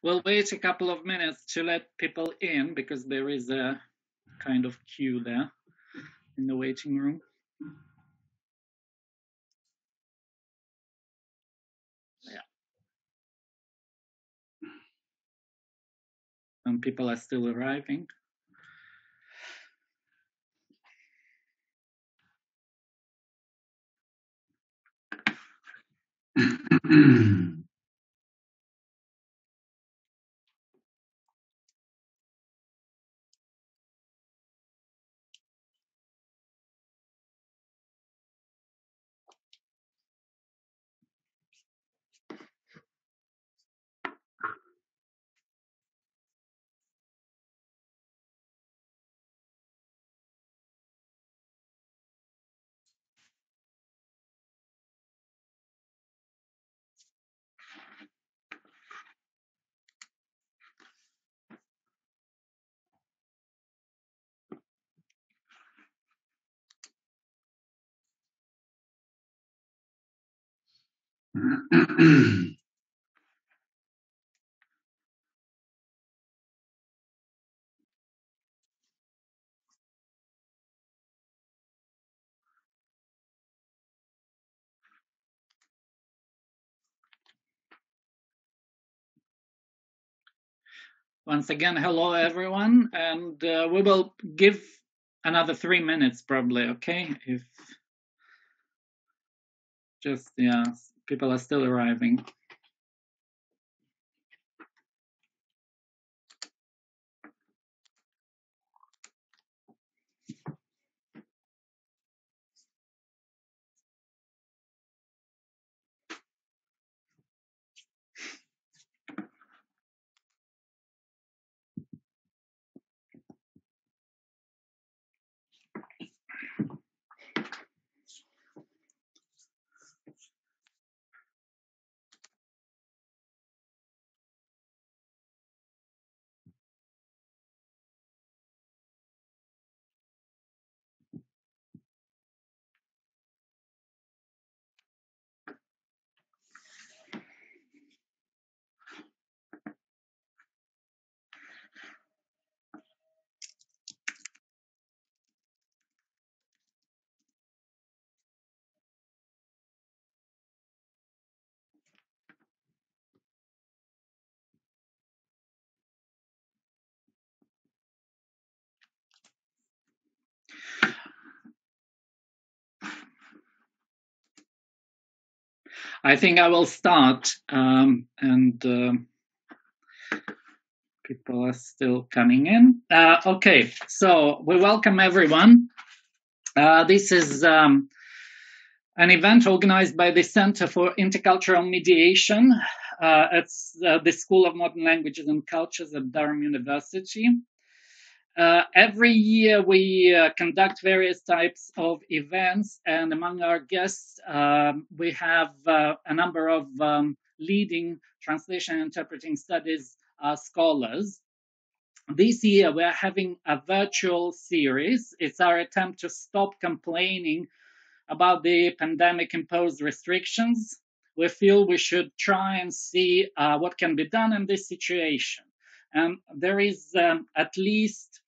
We'll wait a couple of minutes to let people in because there is a kind of queue there in the waiting room. Yeah. Some people are still arriving. Once again, hello everyone, and we will give another 3 minutes probably, okay? If just, yeah, people are still arriving. I think I will start, and people are still coming in. Okay, so we welcome everyone. This is an event organized by the Center for Intercultural Mediation at the School of Modern Languages and Cultures at Durham University. Every year we conduct various types of events, and among our guests we have a number of leading translation and interpreting studies scholars. This year we're having a virtual series. It's our attempt to stop complaining about the pandemic-imposed restrictions. We feel we should try and see what can be done in this situation. And there is at least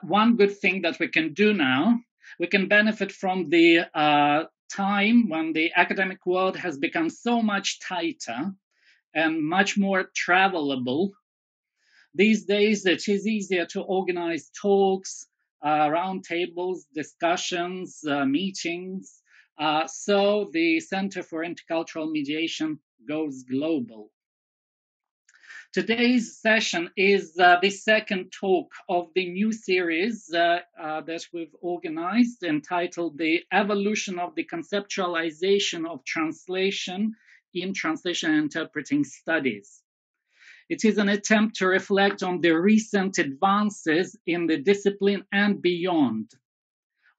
one good thing that we can do now. We can benefit from the time when the academic world has become so much tighter and much more travelable. These days, it is easier to organize talks, roundtables, discussions, meetings. So the Center for Intercultural Mediation goes global. Today's session is the second talk of the new series that we've organized, entitled The Evolution of the Conceptualization of Translation in Translation and Interpreting Studies. It is an attempt to reflect on the recent advances in the discipline and beyond.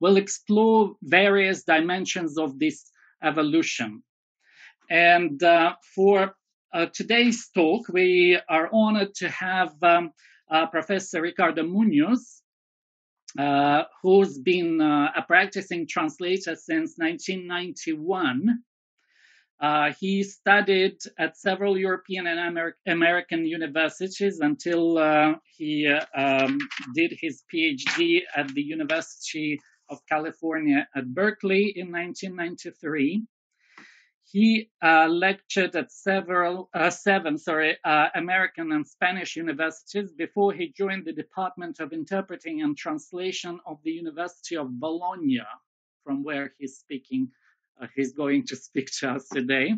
We'll explore various dimensions of this evolution. And for today's talk, we are honored to have Professor Ricardo Munoz, who's been a practicing translator since 1991. He studied at several European and American universities until he did his PhD at the University of California at Berkeley in 1993. He lectured at seven American and Spanish universities before he joined the Department of Interpreting and Translation of the University of Bologna, from where he's going to speak to us today.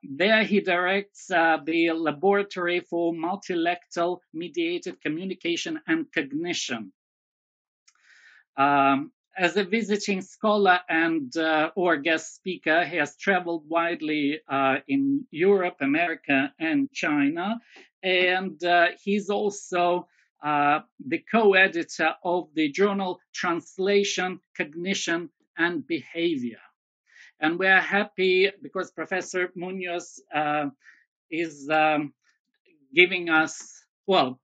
There he directs the Laboratory for Multilectal Mediated Communication and Cognition. As a visiting scholar and or guest speaker, he has traveled widely in Europe, America, and China. And he's also the co-editor of the journal Translation, Cognition, and Behavior. And we're happy because Professor Munoz is giving us, well,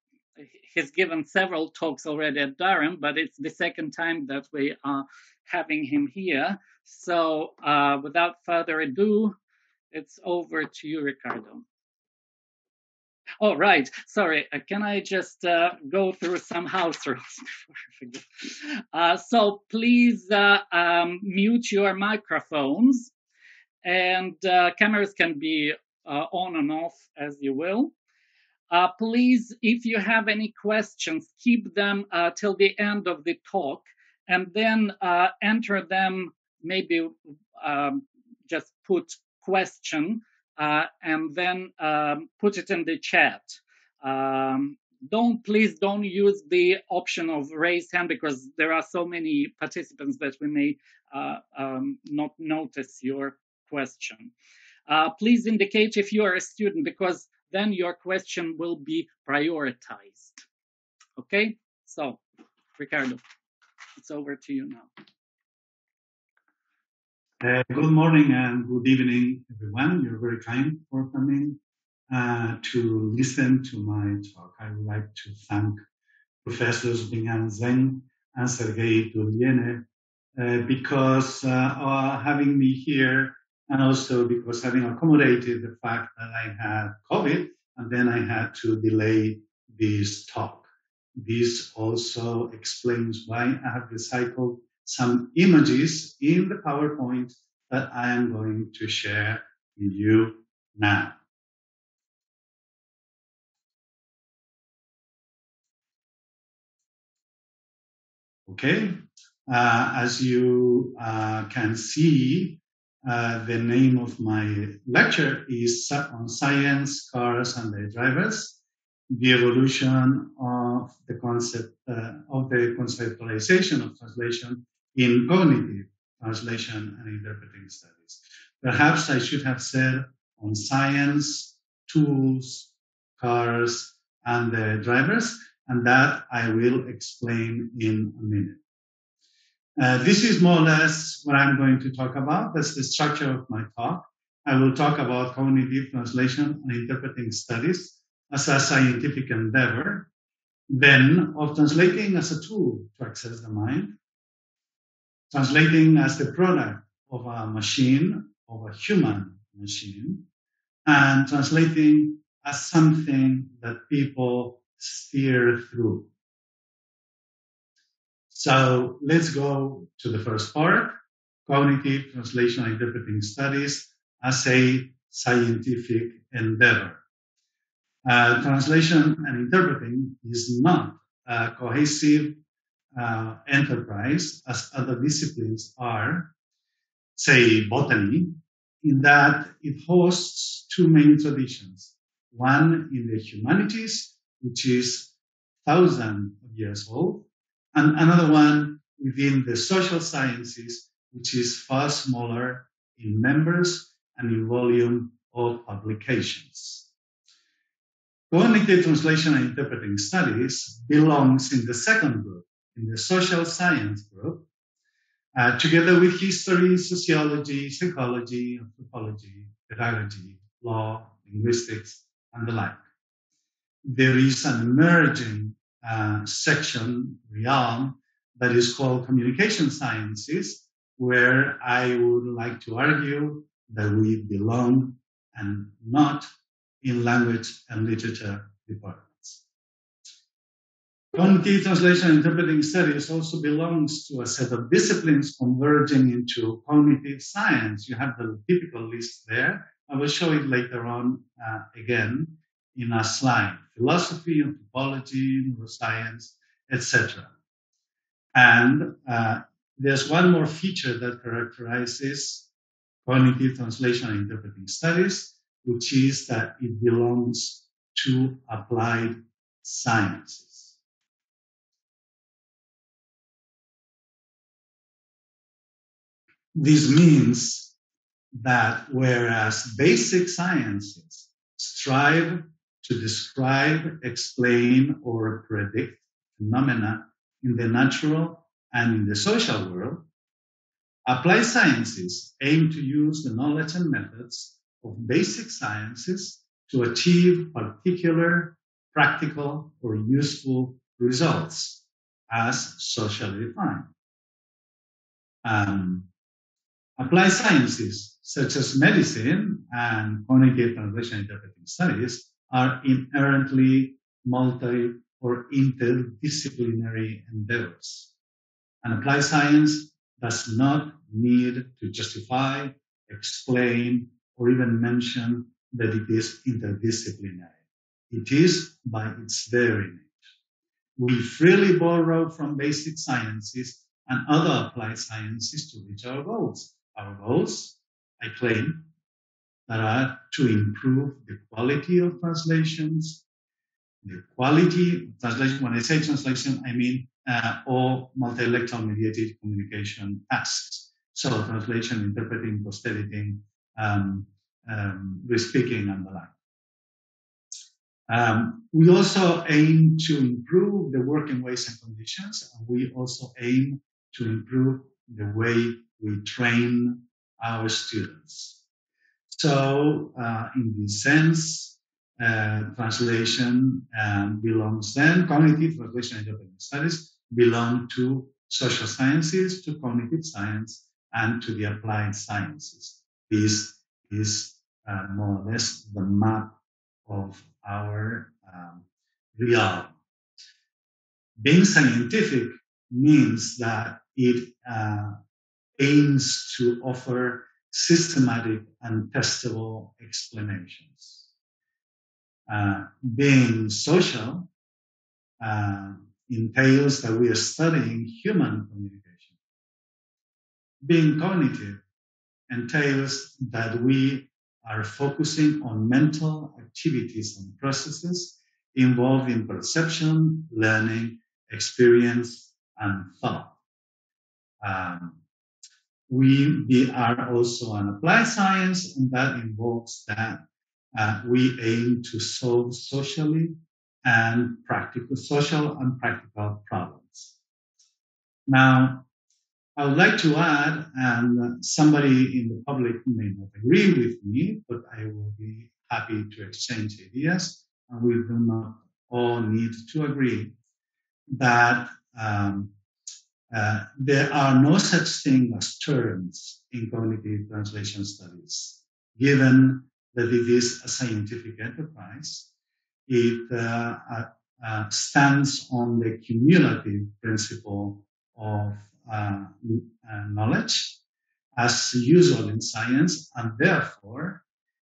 he's given several talks already at Durham, but it's the second time that we are having him here. So without further ado, it's over to you, Ricardo. Oh, right. Sorry. Can I just go through some house rules before I forget? So please mute your microphones, and cameras can be on and off as you will. Please, if you have any questions, keep them till the end of the talk, and then enter them, maybe just put question, and then put it in the chat. Please don't use the option of raise hand, because there are so many participants that we may not notice your question. Please indicate if you are a student, because then your question will be prioritized. Okay, so Ricardo, it's over to you now. Good morning and good evening, everyone. You're very kind for coming to listen to my talk. I would like to thank Professors Bingan Zeng and Sergei Tuliene because having me here, and also because having accommodated the fact that I had COVID and then I had to delay this talk. This also explains why I have recycled some images in the PowerPoint that I am going to share with you now. Okay, as you can see, the name of my lecture is on science, cars, and their drivers, the evolution of the concept of the conceptualization of translation in cognitive translation and interpreting studies. Perhaps I should have said on science, tools, cars, and their drivers, and that I will explain in a minute. This is more or less what I'm going to talk about. That's the structure of my talk. I will talk about cognitive translation and interpreting studies as a scientific endeavor, then of translating as a tool to access the mind, translating as the product of a machine, of a human machine, and translating as something that people steer through. So let's go to the first part, cognitive translation and interpreting studies as a scientific endeavor. Translation and interpreting is not a cohesive enterprise as other disciplines are, say botany, in that it hosts two main traditions. One in the humanities, which is thousands of years old, and another one within the social sciences, which is far smaller in members and in volume of publications. Cognitive translation and interpreting studies belongs in the second group, in the social science group, together with history, sociology, psychology, anthropology, pedagogy, law, linguistics, and the like. There is an emerging section, realm, that is called communication sciences, where I would like to argue that we belong and not in language and literature departments. Cognitive translation and interpreting studies also belongs to a set of disciplines converging into cognitive science. You have the typical list there. I will show it later on again in a slide. Philosophy, anthropology, neuroscience, etc. And there's one more feature that characterizes cognitive translation and interpreting studies, which is that it belongs to applied sciences. This means that whereas basic sciences strive to describe, explain, or predict phenomena in the natural and in the social world, applied sciences aim to use the knowledge and methods of basic sciences to achieve particular, practical, or useful results as socially defined. Applied sciences, such as medicine and cognitive translation interpreting studies, are inherently multi- or interdisciplinary endeavors. And applied science does not need to justify, explain, or even mention that it is interdisciplinary. It is by its very nature. We freely borrow from basic sciences and other applied sciences to reach our goals. Our goals, I claim, that are to improve the quality of translations, the quality of translation. When I say translation, I mean all multilateral mediated communication tasks. So translation, interpreting, post-editing, re-speaking, and the like. We also aim to improve the working ways and conditions, and we also aim to improve the way we train our students. So, in this sense, translation belongs then, cognitive translation and interpreting studies belong to social sciences, to cognitive science, and to the applied sciences. This is more or less the map of our realm. Being scientific means that it aims to offer systematic and testable explanations. Being social entails that we are studying human communication. Being cognitive entails that we are focusing on mental activities and processes involved in perception, learning, experience, and thought. We are also an applied science, and that involves that we aim to solve social and practical problems. Now, I would like to add, and somebody in the public may not agree with me, but I will be happy to exchange ideas, and we do not all need to agree, that there are no such thing as terms in cognitive translation studies. Given that it is a scientific enterprise, it stands on the cumulative principle of knowledge, as usual in science, and therefore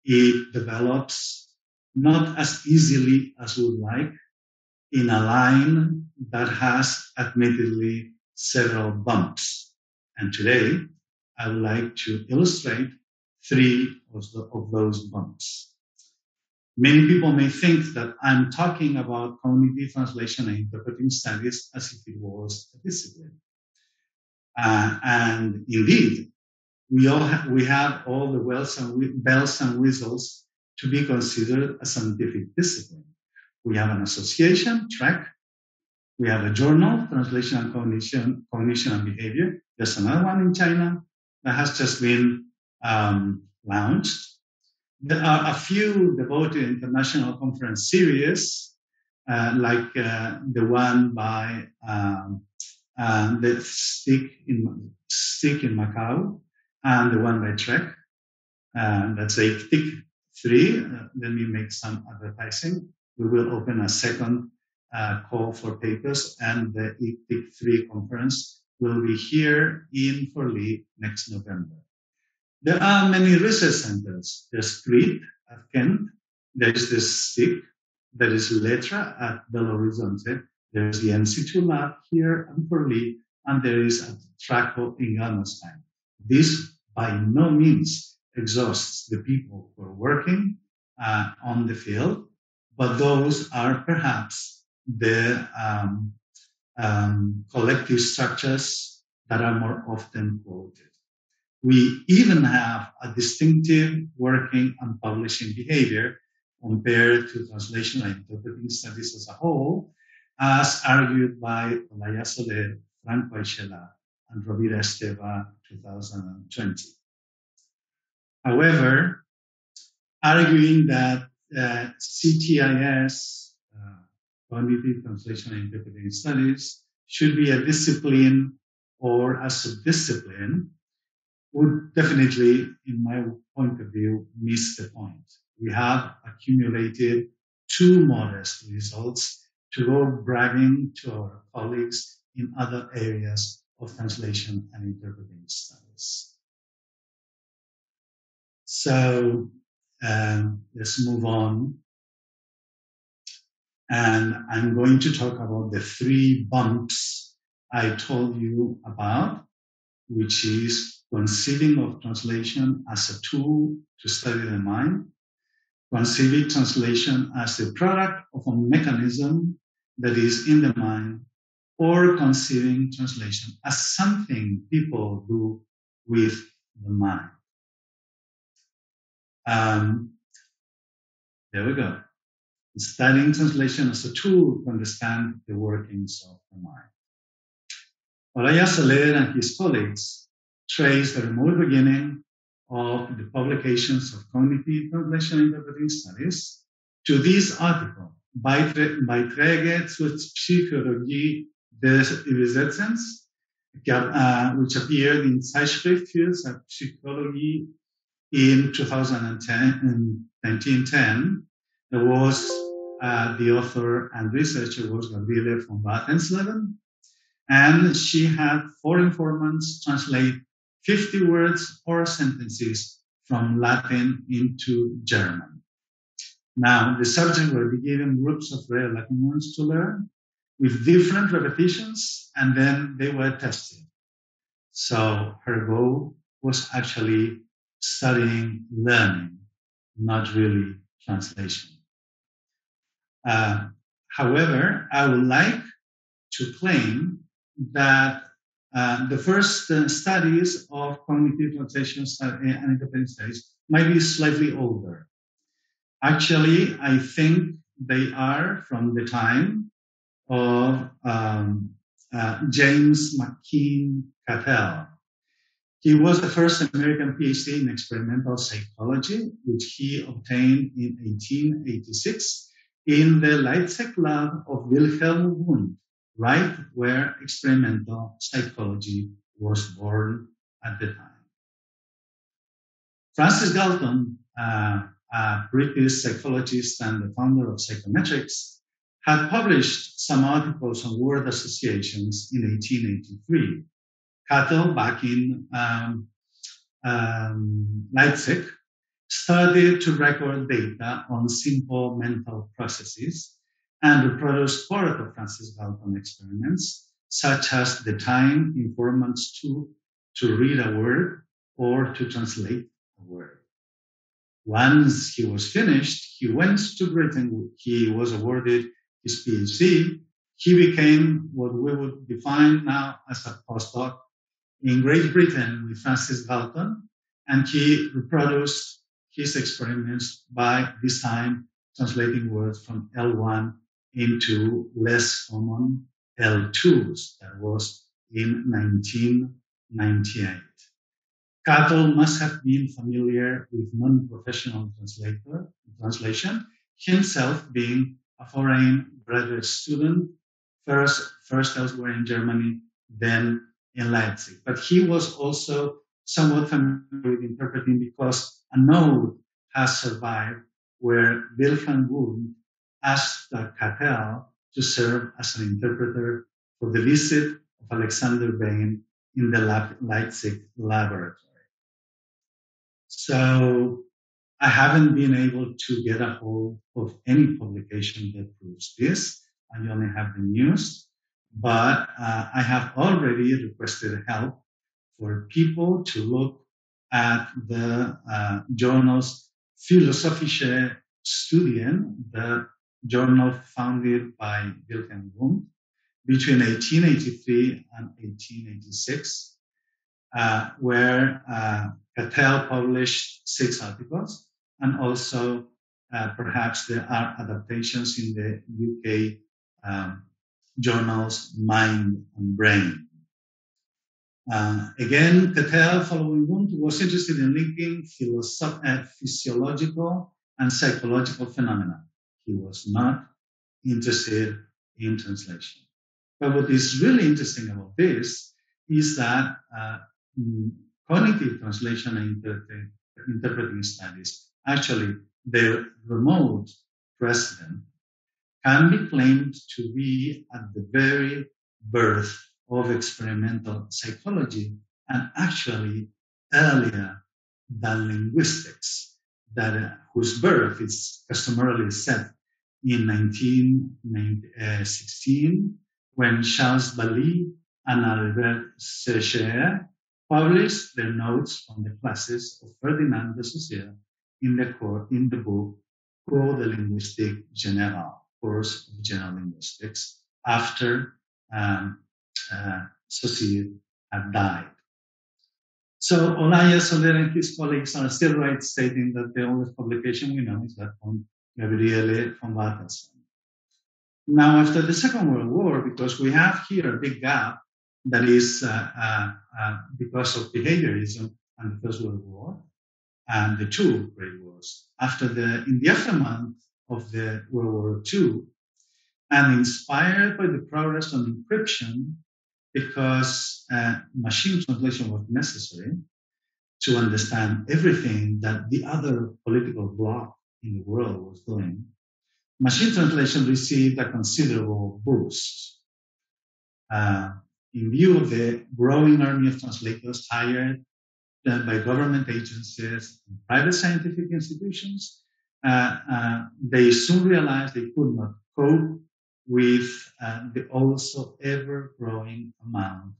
it develops not as easily as we would like in a line that has admittedly several bumps. And today, I would like to illustrate 3 of those bumps. Many people may think that I'm talking about cognitive translation and interpreting studies as if it was a discipline. And indeed, we have all the bells and whistles to be considered a scientific discipline. We have an association, track. We have a journal, Translation and Cognition and Behavior. There's another one in China that has just been launched. There are a few devoted international conference series, like the one by the Stick in Macau, and the one by Trek. Let's say TIC 3. Let me make some advertising. We will open a second call for papers, and the TIC 3 conference will be here in Forli next November. There are many research centers. There's CREET at Kent. There is the STIC. There is Letra at Belo Horizonte. There is the NC2 lab here in Forli, and there is at Traco in Galmestein. This by no means exhausts the people who are working on the field, but those are perhaps the collective structures that are more often quoted. We even have a distinctive working and publishing behavior compared to translation and interpreting studies as a whole, as argued by Olaya Soler, Franco Aichela, and Rovira Esteva, 2020. However, arguing that CTIS, Cognitive Translation and Interpreting Studies, should be a discipline or a subdiscipline would definitely, in my point of view, miss the point. We have accumulated too modest results to go bragging to our colleagues in other areas of translation and interpreting studies. So let's move on. And I'm going to talk about the 3 bumps I told you about, which is conceiving of translation as a tool to study the mind, conceiving translation as the product of a mechanism that is in the mind, or conceiving translation as something people do with the mind. There we go. Studying translation as a tool to understand the workings of the mind. Olaya Soler and his colleagues trace the remote beginning of the publications of cognitive translation and interpreting studies to this article, Beiträge zur Psychologie des Übersetzens, which appeared in Zeitschrift für Psychologie in 1910. There was the author and researcher was Gabriele von Watensleben, and she had 4 informants translate 50 words or sentences from Latin into German. Now, the subjects were given groups of rare Latin words to learn with different repetitions, and then they were tested. So her goal was actually studying learning, not really translation. However, I would like to claim that the first studies of cognitive translation and interpreting studies might be slightly older. Actually, I think they are from the time of James McKee Cattell. He was the first American PhD in experimental psychology, which he obtained in 1886 in the Leipzig lab of Wilhelm Wundt, right where experimental psychology was born at the time. Francis Galton, a British psychologist and the founder of psychometrics, had published some articles on word associations in 1883. Cattell, back in Leipzig, started to record data on simple mental processes and reproduced part of Francis Galton experiments, such as the time informants took to read a word or to translate a word. Once he was finished, he went to Britain. He was awarded his PhD. He became what we would define now as a postdoc in Great Britain with Francis Galton, and he reproduced his experiments by this time translating words from L1 into less common L2s. That was in 1998. Cattell must have been familiar with non-professional translation, himself being a foreign graduate student, first elsewhere in Germany, then in Leipzig. But he was also somewhat familiar with interpreting because a note has survived where Wilhelm Wundt asked Cattell to serve as an interpreter for the visit of Alexander Bain in the Leipzig laboratory. So I haven't been able to get a hold of any publication that proves this. I only have the news, but I have already requested help for people to look at the journals Philosophische Studien, the journal founded by Wilhelm Wundt between 1883 and 1886, where Cattell published 6 articles, and also perhaps there are adaptations in the UK journals Mind and Brain. Again, Cattell, following Wundt, was interested in linking physiological and psychological phenomena. He was not interested in translation. But what is really interesting about this is that cognitive translation and interpreting studies, actually their remote precedent, can be claimed to be at the very birth of experimental psychology, and actually earlier than linguistics, whose birth is customarily set in 1916, when Charles Bailly and Albert Secher published their notes on the classes of Ferdinand de Saussure in the book Cours de Linguistique Générale, Course of General Linguistics, after Saussure had died. So Olaya Soler and his colleagues are still right stating that the oldest publication we know is that from Gabriele von Bartelsson. Now, after the Second World War, because we have here a big gap that is because of behaviorism and the First World War and the 2 Great Wars. In the aftermath of the World War II, and inspired by the progress on encryption, because machine translation was necessary to understand everything that the other political bloc in the world was doing, machine translation received a considerable boost. In view of the growing army of translators hired by government agencies and private scientific institutions, they soon realized they could not cope with the also ever-growing amount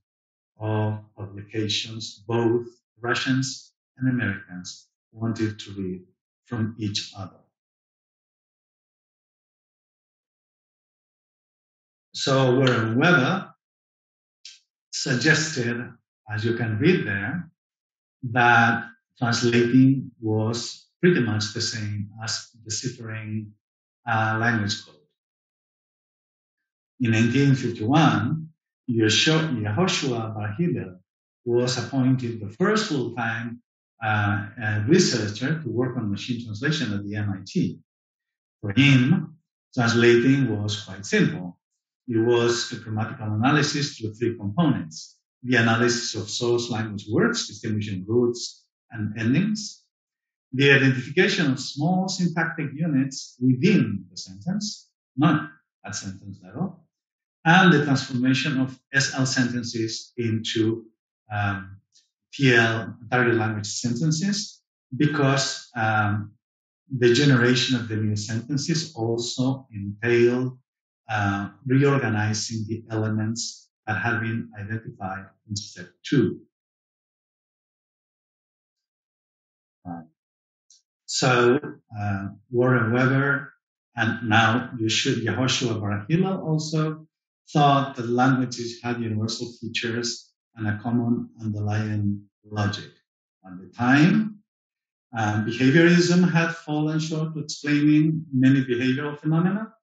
of publications both Russians and Americans wanted to read from each other. So Warren Weber suggested, as you can read there, that translating was pretty much the same as deciphering language code. In 1951, Yehoshua Bar Hillel was appointed the first full-time researcher to work on machine translation at the MIT. For him, translating was quite simple. It was a grammatical analysis through 3 components: the analysis of source language words, distinguishing roots and endings, the identification of small syntactic units within the sentence, not at sentence level, and the transformation of SL sentences into TL, target language sentences, because the generation of the new sentences also entailed reorganizing the elements that had been identified in step 2. So Warren Weber and now Yehoshua Bar Hillel also thought that languages had universal features and a common underlying logic. At the time, behaviorism had fallen short of explaining many behavioral phenomena,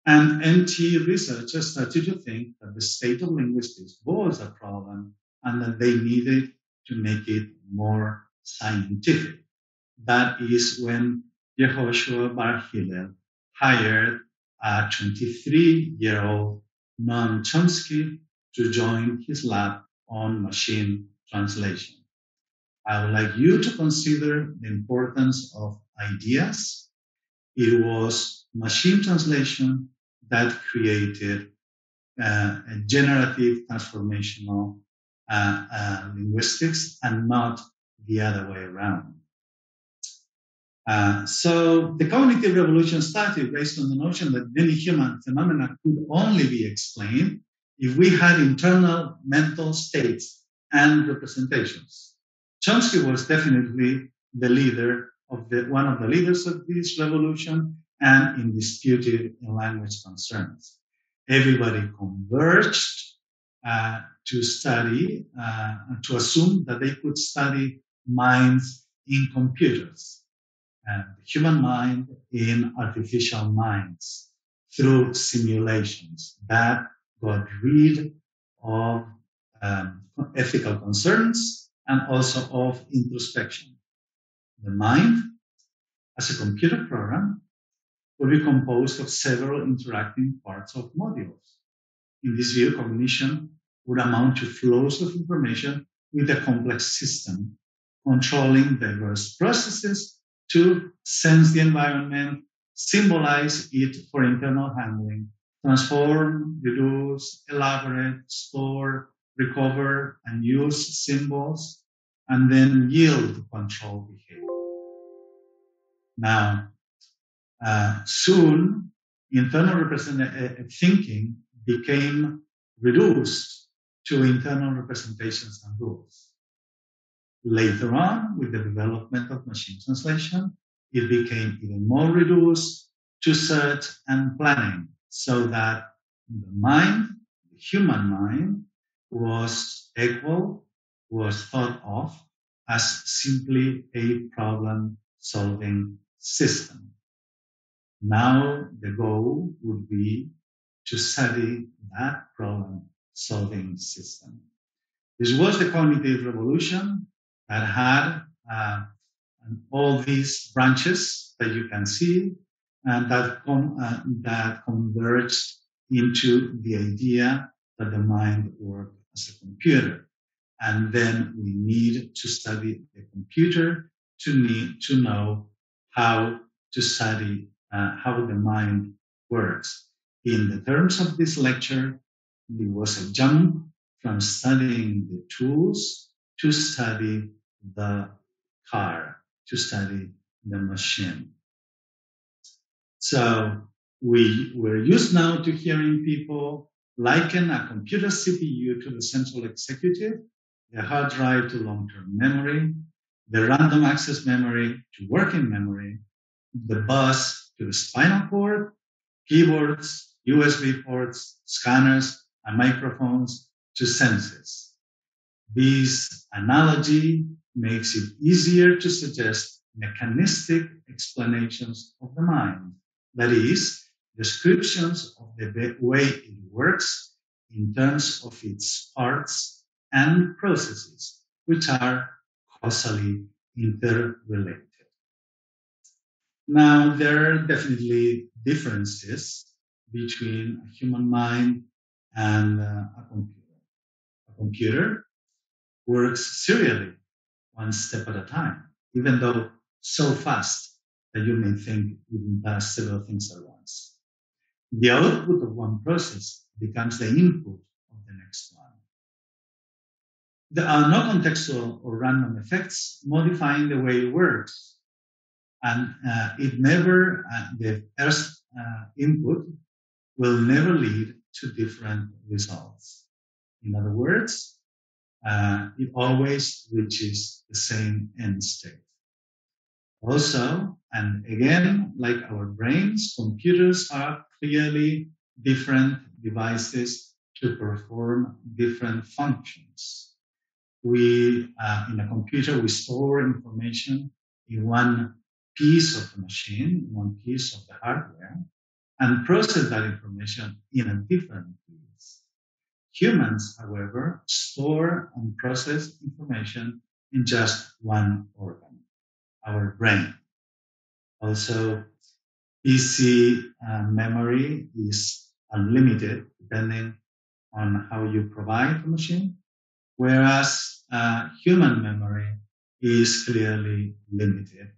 and MT researchers started to think that the state of linguistics was a problem and that they needed to make it more scientific. That is when Yehoshua Bar Hillel hired a 23-year-old Noam Chomsky to join his lab on machine translation. I would like you to consider the importance of ideas. It was machine translation that created a generative transformational linguistics and not the other way around. So the cognitive revolution started based on the notion that many human phenomena could only be explained if we had internal mental states and representations. Chomsky was definitely the leader of one of the leaders of this revolution and indisputed in language concerns. Everybody converged to study, to assume that they could study minds in computers and the human mind in artificial minds through simulations that got rid of ethical concerns and also of introspection. The mind, as a computer program, will be composed of several interacting parts of modules. In this view, cognition would amount to flows of information with a complex system, controlling diverse processes to sense the environment, symbolize it for internal handling, transform, reduce, elaborate, store, recover, and use symbols, and then yield control behavior. Now, soon, internal thinking became reduced to internal representations and rules. Later on, with the development of machine translation, it became even more reduced to search and planning, so that the mind, the human mind, was equal, was thought of as simply a problem-solving system. Now the goal would be to study that problem-solving system. This was the cognitive revolution that had all these branches that you can see and that converged into the idea that the mind worked as a computer. And then we need to study the computer to know how to study how the mind works. In the terms of this lecture, it was a jump from studying the tools to study the car, to study the machine. So we're used now to hearing people liken a computer CPU to the central executive, the hard drive to long-term memory, the random access memory to working memory, the bus to the spinal cord, keyboards, USB ports, scanners, and microphones to senses. This analogy makes it easier to suggest mechanistic explanations of the mind, that is, descriptions of the way it works in terms of its parts and processes, which are causally interrelated. Now, there are definitely differences between a human mind and a computer. A computer works serially, one step at a time, even though so fast that you may think it does several things at once. The output of one process becomes the input of the next one. There are no contextual or random effects modifying the way it works. And the first input will never lead to different results. In other words, it always reaches the same end state. Also, and again, like our brains, computers are clearly different devices to perform different functions. In a computer, we store information in one piece of the machine, one piece of the hardware, and process that information in a different piece. Humans, however, store and process information in just one organ, our brain. Also, PC memory is unlimited depending on how you provide the machine, whereas human memory is clearly limited.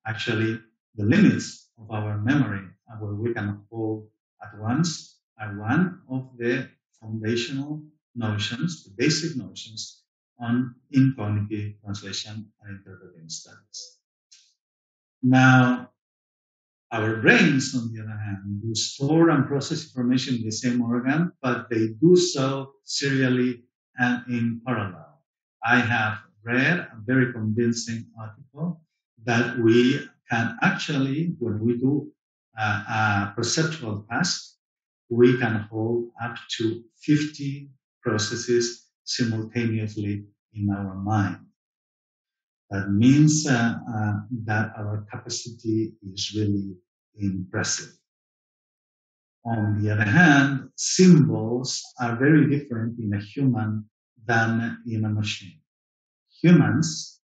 Actually, the limits of our memory and what we can hold at once are one of the foundational notions, the basic notions in cognitive translation and interpreting studies. Now, our brains, on the other hand, do store and process information in the same organ, but they do so serially and in parallel. I have read a very convincing article that we can actually, when we do a perceptual task, we can hold up to 50 processes simultaneously in our mind. That means that our capacity is really impressive. On the other hand, symbols are very different in a human than in a machine. Humans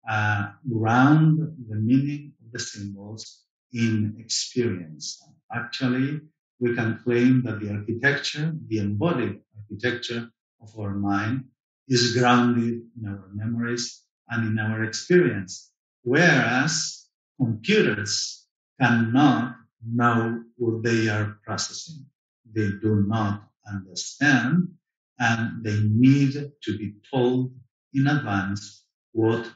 ground the meaning of the symbols in experience. Actually, we can claim that the architecture, the embodied architecture of our mind, is grounded in our memories and in our experience, whereas computers cannot know what they are processing. They do not understand, and they need to be told in advance what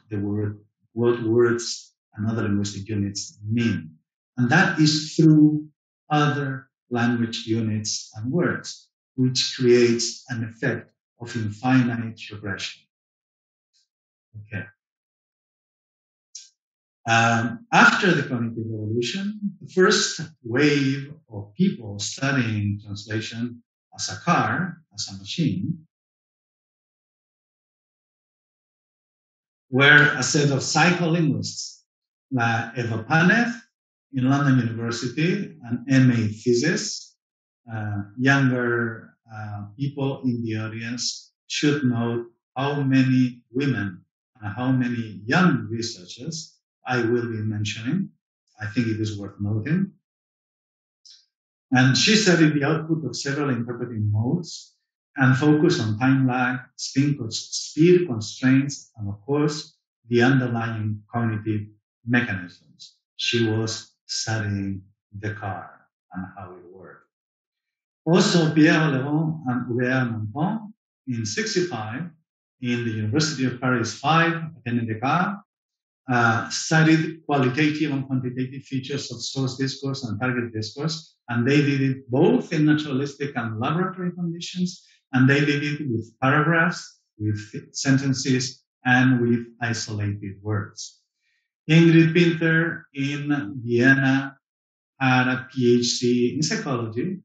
words and other linguistic units mean. And that is through other language units and words, which creates an effect of infinite regression. Okay. After the cognitive revolution, the first wave of people studying translation as a car, as a machine, were a set of psycholinguists, Eva Paneth in London University, an MA thesis. Younger people in the audience should note how many women and how many young researchers I will be mentioning. I think it is worth noting. And she studied the output of several interpreting modes and focused on time lag, speed constraints, and of course, the underlying cognitive mechanisms. She was studying the car and how it worked. Also, Pierre Leron and Hubert Monton in 1965 in the University of Paris 5, René Descartes, studied qualitative and quantitative features of source discourse and target discourse, and they did it both in naturalistic and laboratory conditions, and they did it with paragraphs, with sentences, and with isolated words. Ingrid Pinter in Vienna had a PhD in psychology,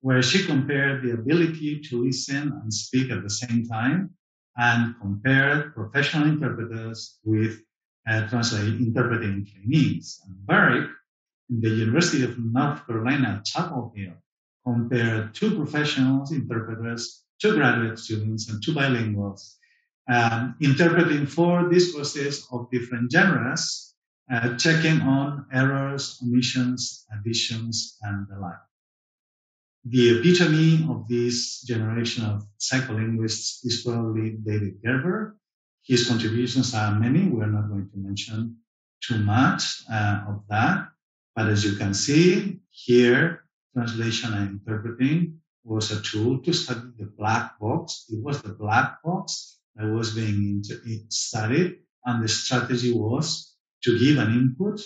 where she compared the ability to listen and speak at the same time and compared professional interpreters with interpreting trainees. And Barrick, in the University of North Carolina at Chapel Hill, compared two professionals interpreters, two graduate students, and two bilinguals, interpreting 4 discourses of different genres, checking on errors, omissions, additions, and the like. The epitome of this generation of psycholinguists is probably David Gerber. His contributions are many. We're not going to mention too much of that. But as you can see here, translation and interpreting was a tool to study the black box. It was the black box that was being studied, and the strategy was to give an input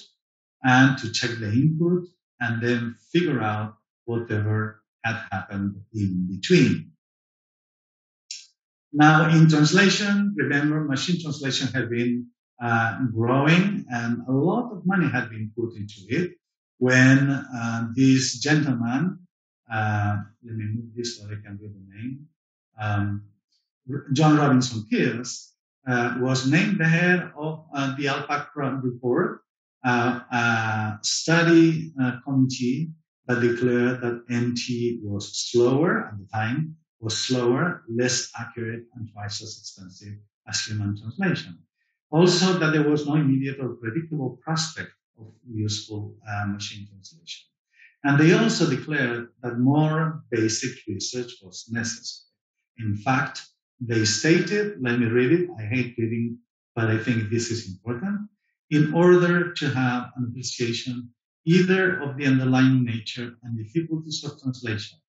and to check the input and then figure out whatever had happened in between. Now, in translation, remember, machine translation had been growing, and a lot of money had been put into it when this gentleman, let me move this so I can read the name, John Robinson Peirce, was named the head of the ALPAC report, a study committee that declared that MT was slower at the time, was slower, less accurate, and twice as expensive as human translation. Also, that there was no immediate or predictable prospect of useful machine translation. And they also declared that more basic research was necessary. In fact, they stated, let me read it, I hate reading but I think this is important, in order to have an appreciation either of the underlying nature and difficulties of translation,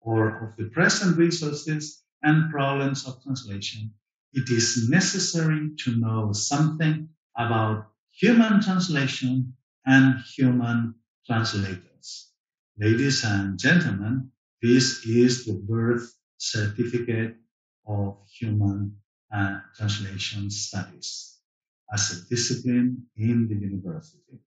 or of the present resources and problems of translation, it is necessary to know something about human translation and human translators. Ladies and gentlemen, this is the birth certificate of human translation studies as a discipline in the university.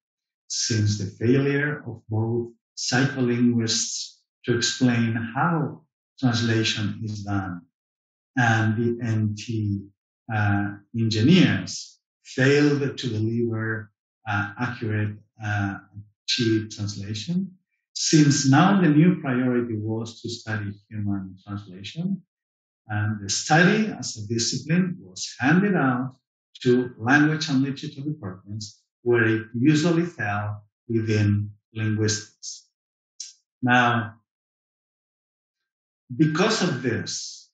Since the failure of both psycholinguists to explain how translation is done and the MT engineers failed to deliver accurate cheap translation. Since now the new priority was to study human translation, and the study as a discipline was handed out to language and literature departments, where it usually fell within linguistics. Now, because of this,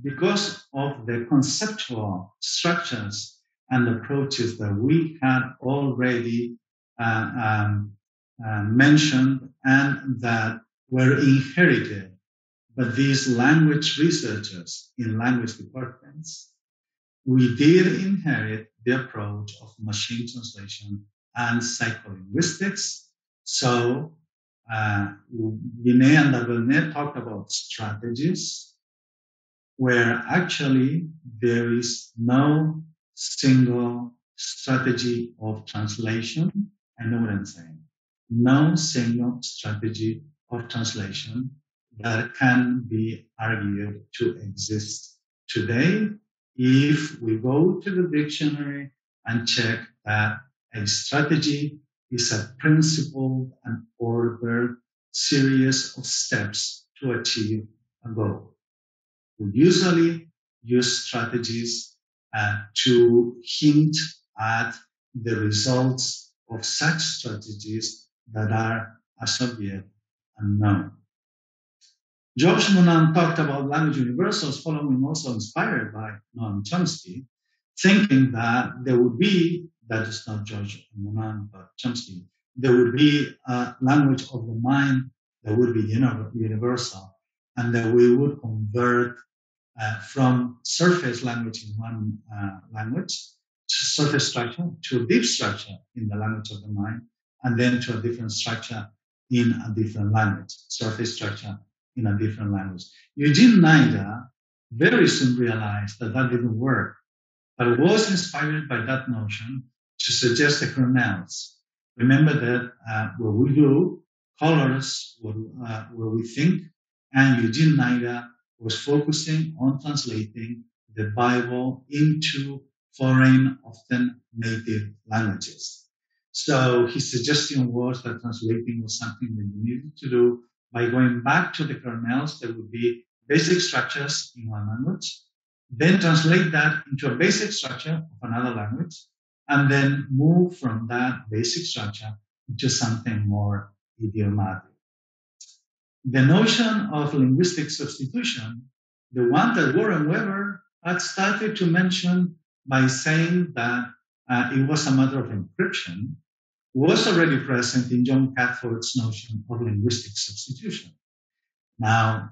because of the conceptual structures and approaches that we had already mentioned and that were inherited by these language researchers in language departments, we did inherit the approach of machine translation and psycholinguistics. So Binet and Davernet talked about strategies, where actually there is no single strategy of translation. I know what I'm saying. No single strategy of translation that can be argued to exist today if we go to the dictionary and check that a strategy is a principled and ordered series of steps to achieve a goal. We usually use strategies to hint at the results of such strategies that are as of yet unknown. George Monan talked about language universals, following also inspired by Noam Chomsky, thinking that there would be, that is not George Monan, but Chomsky, there would be a language of the mind that would be universal, and that we would convert from surface language in one language, surface structure, to a deep structure in the language of the mind, and then to a different structure in a different language, surface structure in a different language. Eugene Nida very soon realized that that didn't work, but was inspired by that notion to suggest the kernels. Remember that what we do, colors what we think, and Eugene Nida was focusing on translating the Bible into foreign, often native languages. So his suggestion was that translating was something that you needed to do by going back to the kernels. There would be basic structures in one language, then translate that into a basic structure of another language, and then move from that basic structure into something more idiomatic. The notion of linguistic substitution, the one that Warren Weber had started to mention by saying that it was a matter of encryption, was already present in John Catford's notion of linguistic substitution. Now,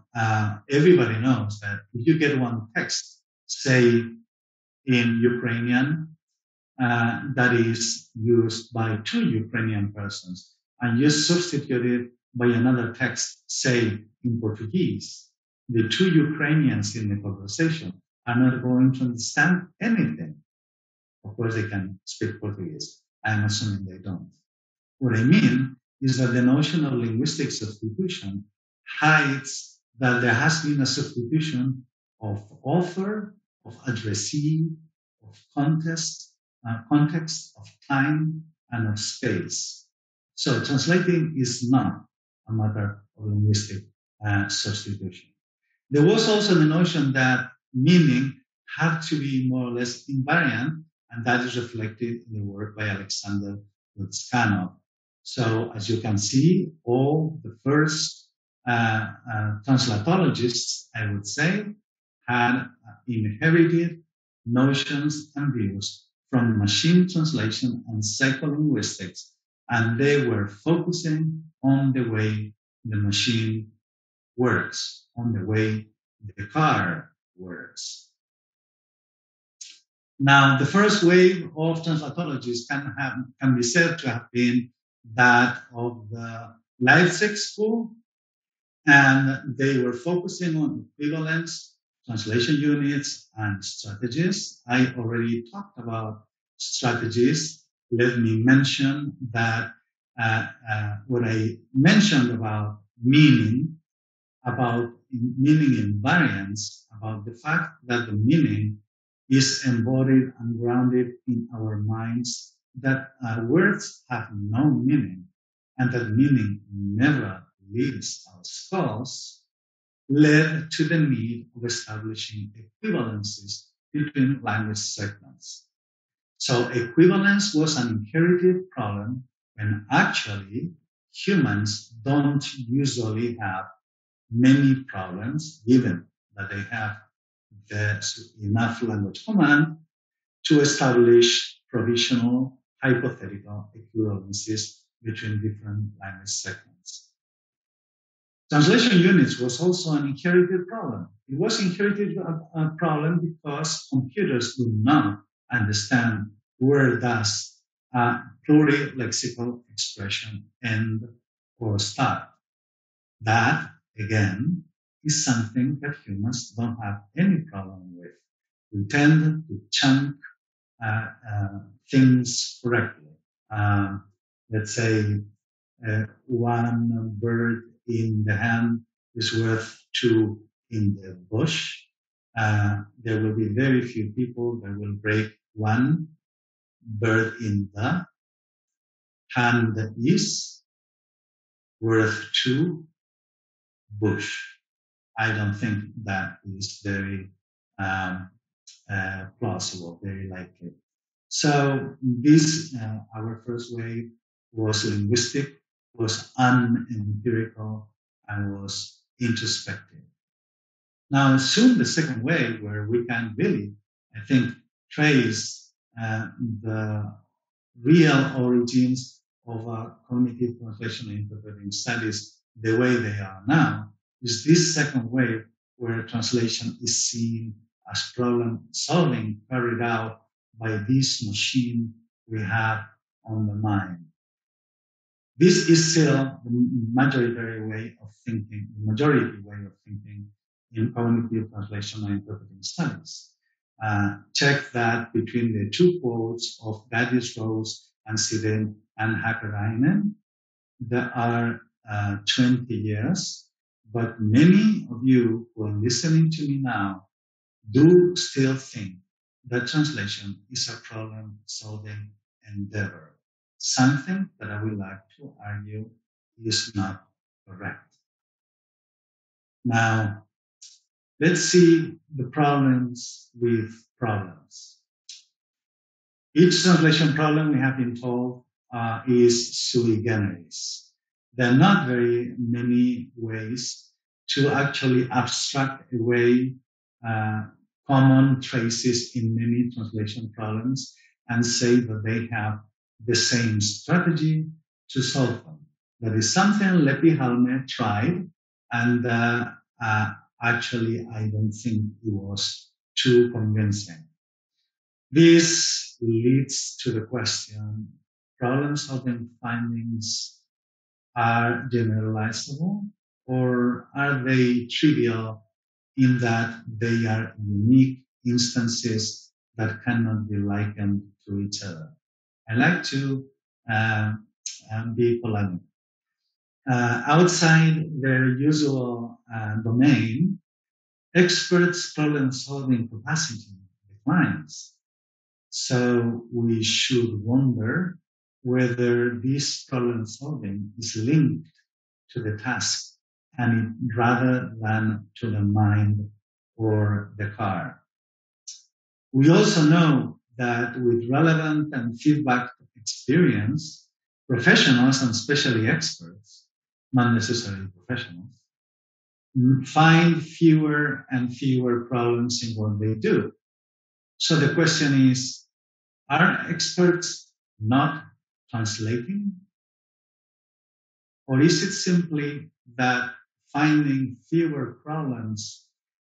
everybody knows that if you get one text, say in Ukrainian, that is used by two Ukrainian persons, and you substitute it by another text, say in Portuguese, the two Ukrainians in the conversation are not going to understand anything. Of course, they can speak Portuguese. I'm assuming they don't. What I mean is that the notion of linguistic substitution hides that there has been a substitution of author, of addressee, of context, of time, and of space. So translating is not a matter of linguistic substitution. There was also the notion that meaning had to be more or less invariant, and that is reflected in the work by Alexander Lutskano. So as you can see, all the first translatologists, I would say, had inherited notions and views from machine translation and psycholinguistics, and they were focusing on the way the machine works, on the way the car works. Now, the first wave of translatologists can be said to have been that of the Leipzig school, and they were focusing on equivalence, translation units, and strategies. I already talked about strategies. Let me mention that what I mentioned about meaning invariance, about the fact that the meaning is embodied and grounded in our minds, that words have no meaning, and that meaning never leaves our skulls, led to the need of establishing equivalences between language segments. So equivalence was an inherited problem when actually humans don't usually have many problems, given that they have enough language command to establish provisional hypothetical equivalences between different language segments. Translation units was also an inherited problem. It was inherited a problem because computers do not understand where does a plurilexical expression end or start. That, again, is something that humans don't have any problem with. We tend to chunk things correctly. Let's say one bird in the hand is worth two in the bush. There will be very few people that will break one bird in the hand is worth two bush. I don't think that is very plausible, very likely. So this, our first wave was linguistic, was unempirical, and was introspective. Now soon the second wave, where we can really, I think, trace the real origins of cognitive translation and interpreting studies the way they are now, is this second wave where translation is seen as problem solving carried out by this machine we have on the mind. This is still the majority way of thinking in cognitive translation and interpreting studies. Check that between the two quotes of Gadius Rose and Siden and Hakkarainen, there are 20 years, but many of you who are listening to me now do still think that translation is a problem-solving endeavor, something that I would like to argue is not correct. Now, let's see the problems with problems. Each translation problem, we have been told, is sui generis. There are not very many ways to actually abstract away common traces in many translation problems and say that they have the same strategy to solve them. That is something Lepi Halme tried, and actually I don't think it was too convincing. This leads to the question, problem-solving findings are generalizable, or are they trivial in that they are unique instances that cannot be likened to each other? I like to be polemic. Outside their usual domain, experts' problem-solving capacity declines. So we should wonder whether this problem-solving is linked to the task and rather than to the mind or the car. We also know that with relevant and feedback experience, professionals and especially experts, not necessarily professionals, find fewer and fewer problems in what they do. So the question is, Are experts not translating? Or is it simply that finding fewer problems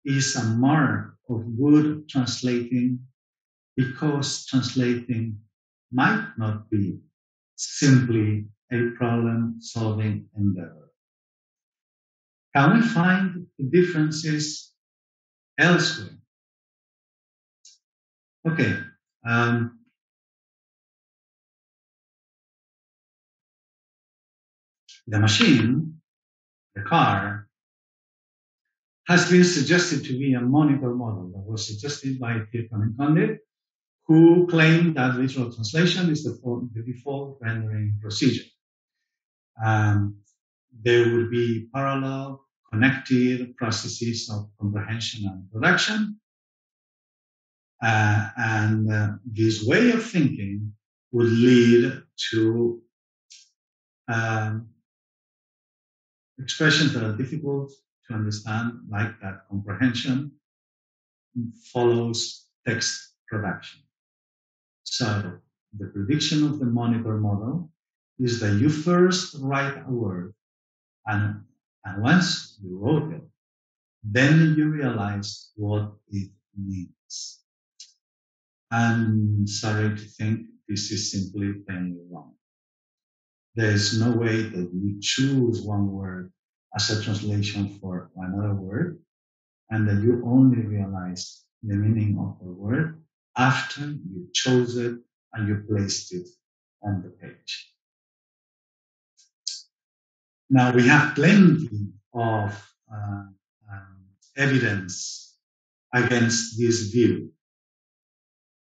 is a mark of good translating, because translating might not be simply a problem-solving endeavor? Can we find the differences elsewhere? Okay. The machine, the car, has been suggested to be a Monocle model that was suggested by Kirkman and Condit, who claimed that literal translation is the default rendering procedure. There would be parallel, connected processes of comprehension and production. This way of thinking would lead to expressions that are difficult to understand, like that comprehension follows text production. So the prediction of the Monocle model is that you first write a word, and once you wrote it, then you realize what it means. I'm sorry to think this is simply plainly wrong. There is no way that you choose one word as a translation for another word, and that you only realize the meaning of the word after you chose it and you placed it on the page. Now we have plenty of evidence against this view.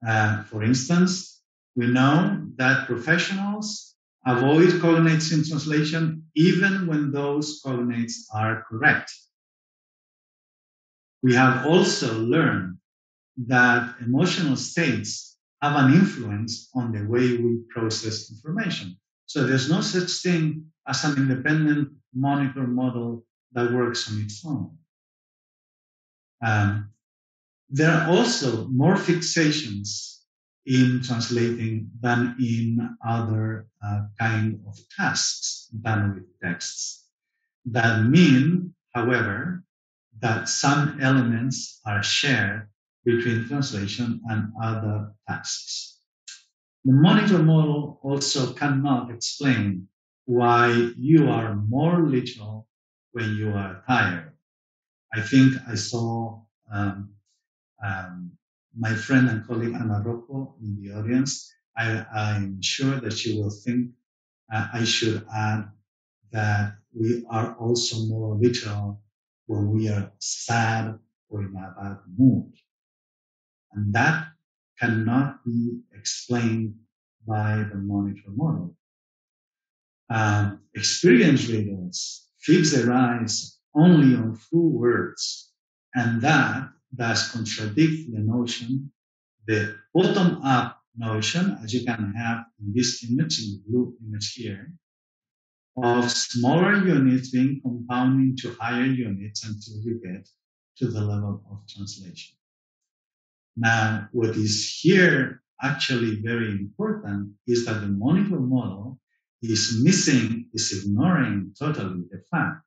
For instance, we know that professionals avoid cognates in translation even when those cognates are correct. We have also learned that emotional states have an influence on the way we process information. So there's no such thing as an independent Monocle model that works on its own. There are also more fixations in translating than in other kind of tasks than with texts. That mean, however, that some elements are shared between translation and other tasks. The Monocle model also cannot explain why you are more literal when you are tired. I think I saw my friend and colleague Ana Rocco in the audience. I'm sure that she will think I should add that we are also more literal when we are sad or in a bad mood. And that cannot be explained by the Monocle model. Experienced readers fix their eyes only on full words, and that does contradict the notion, the bottom-up notion, as you can have in this image, in the blue image here, of smaller units being compounding to higher units until you get to the level of translation. Now, what is here actually very important is that the Monocle model is ignoring totally the fact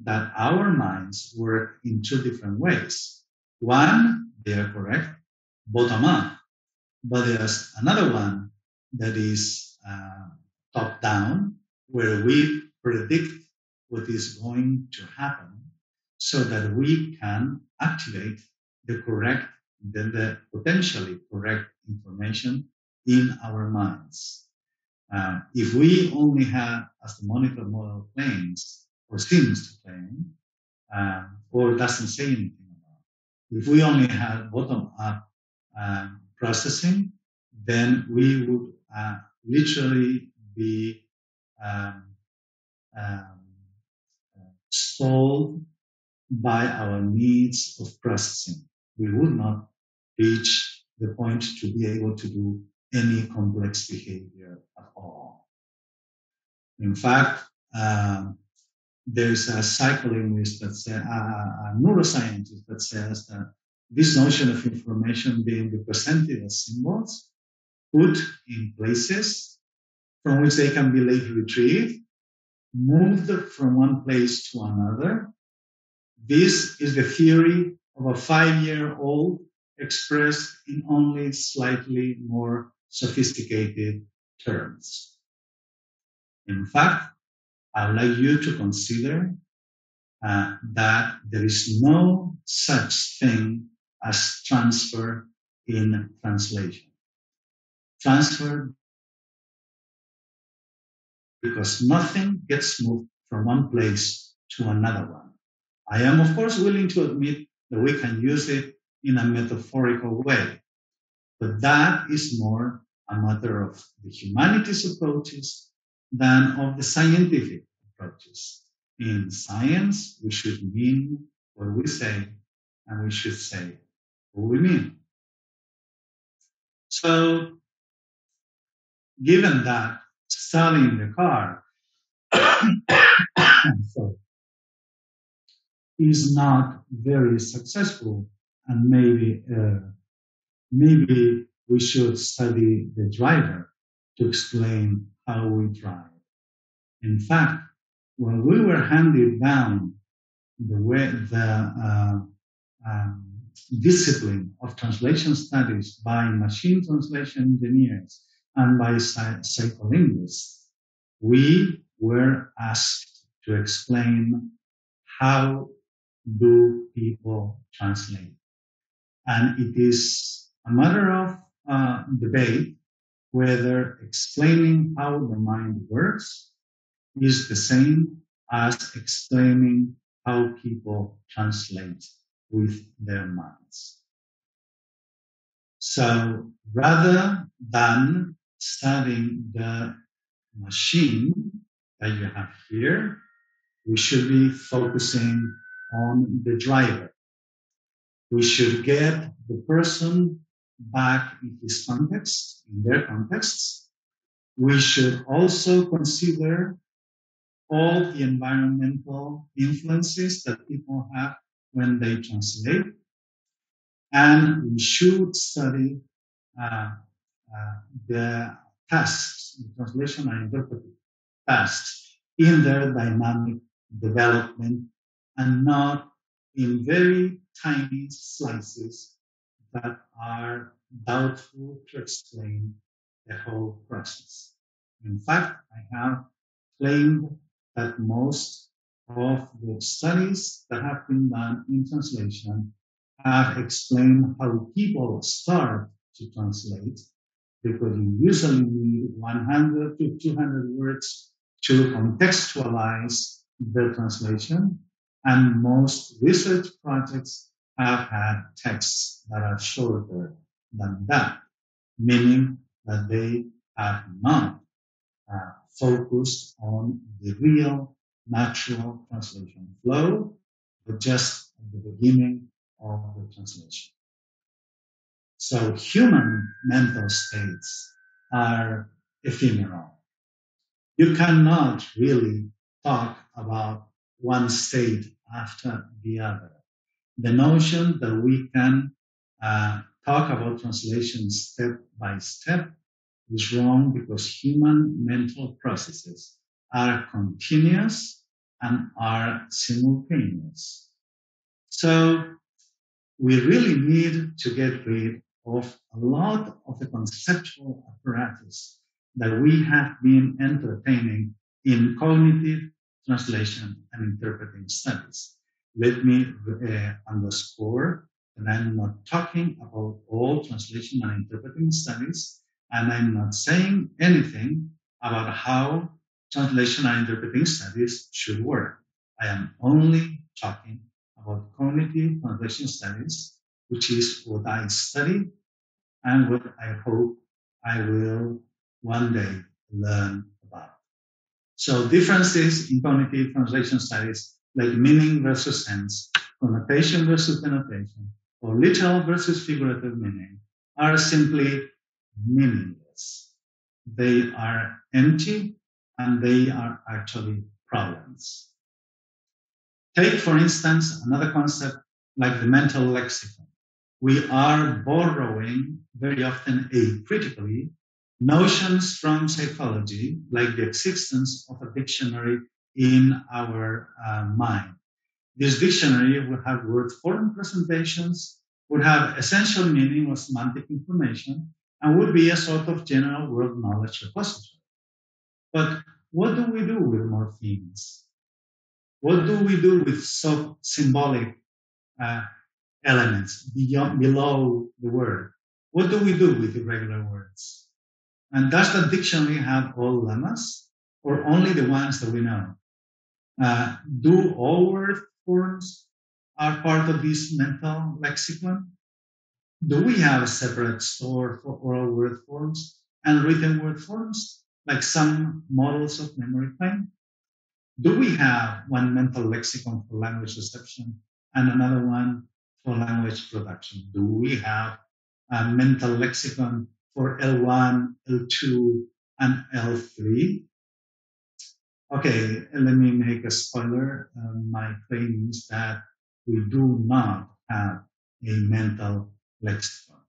that our minds work in two different ways. One, they are correct, bottom up, but there's another one that is top down, where we predict what is going to happen so that we can activate the potentially correct information in our minds. If we only had, as the Monocle model claims, or seems to claim, or doesn't say anything about, if we only had bottom-up processing, then we would literally be stalled by our needs of processing. We would not reach the point to be able to do any complex behavior at all. In fact, there's a psycholinguist that says, a neuroscientist that says that this notion of information being represented as symbols put in places from which they can be later retrieved, moved from one place to another. This is the theory of a 5-year-old expressed in only slightly more sophisticated terms. In fact, I would like you to consider that there is no such thing as transfer in translation. Transfer because nothing gets moved from one place to another one. I am, of course, willing to admit that we can use it in a metaphorical way, but that is more a matter of the humanities approaches than of the scientific approaches. In science, we should mean what we say, and we should say what we mean. So, given that studying the car is not very successful, and maybe we should study the driver to explain how we drive. In fact, when we were handed down the discipline of translation studies by machine translation engineers and by psycholinguists, we were asked to explain how do people translate. And it is a matter of debate whether explaining how the mind works is the same as explaining how people translate with their minds. So rather than studying the machine that you have here, we should be focusing on the driver. We should get the person back in his context, in their contexts. We should also consider all the environmental influences that people have when they translate. And we should study the tasks, the translation and interpretive tasks in their dynamic development and not in very tiny slices that are doubtful to explain the whole process. In fact, I have claimed that most of the studies that have been done in translation have explained how people start to translate, because you usually need 100 to 200 words to contextualize the translation, and most research projects have had texts that are shorter than that, meaning that they have not focused on the real natural translation flow, but just at the beginning of the translation. So human mental states are ephemeral. You cannot really talk about one state after the other. The notion that we can talk about translation step by step is wrong, because human mental processes are continuous and are simultaneous. So we really need to get rid of a lot of the conceptual apparatus that we have been entertaining in cognitive translation and interpreting studies. Let me underscore that I'm not talking about all translation and interpreting studies, and I'm not saying anything about how translation and interpreting studies should work. I am only talking about cognitive translation studies, which is what I study and what I hope I will one day learn about. So differences in cognitive translation studies, like meaning versus sense, connotation versus denotation, or literal versus figurative meaning, are simply meaningless. They are empty, and they are actually problems. Take, for instance, another concept like the mental lexicon. We are borrowing very often acritically Notions from psychology, like the existence of a dictionary in our mind. This dictionary would have word form presentations, would have essential meaning or semantic information, and would be a sort of general world knowledge repository. But what do we do with morphemes? What do we do with symbolic elements below the word? What do we do with irregular words? And does the dictionary have all lemmas, or only the ones that we know? Do all word forms are part of this mental lexicon? Do we have a separate store for oral word forms and written word forms, like some models of memory claim? Do we have one mental lexicon for language reception and another one for language production? Do we have a mental lexicon for L1, L2, and L3? Okay, let me make a spoiler. My claim is that we do not have a mental lexicon.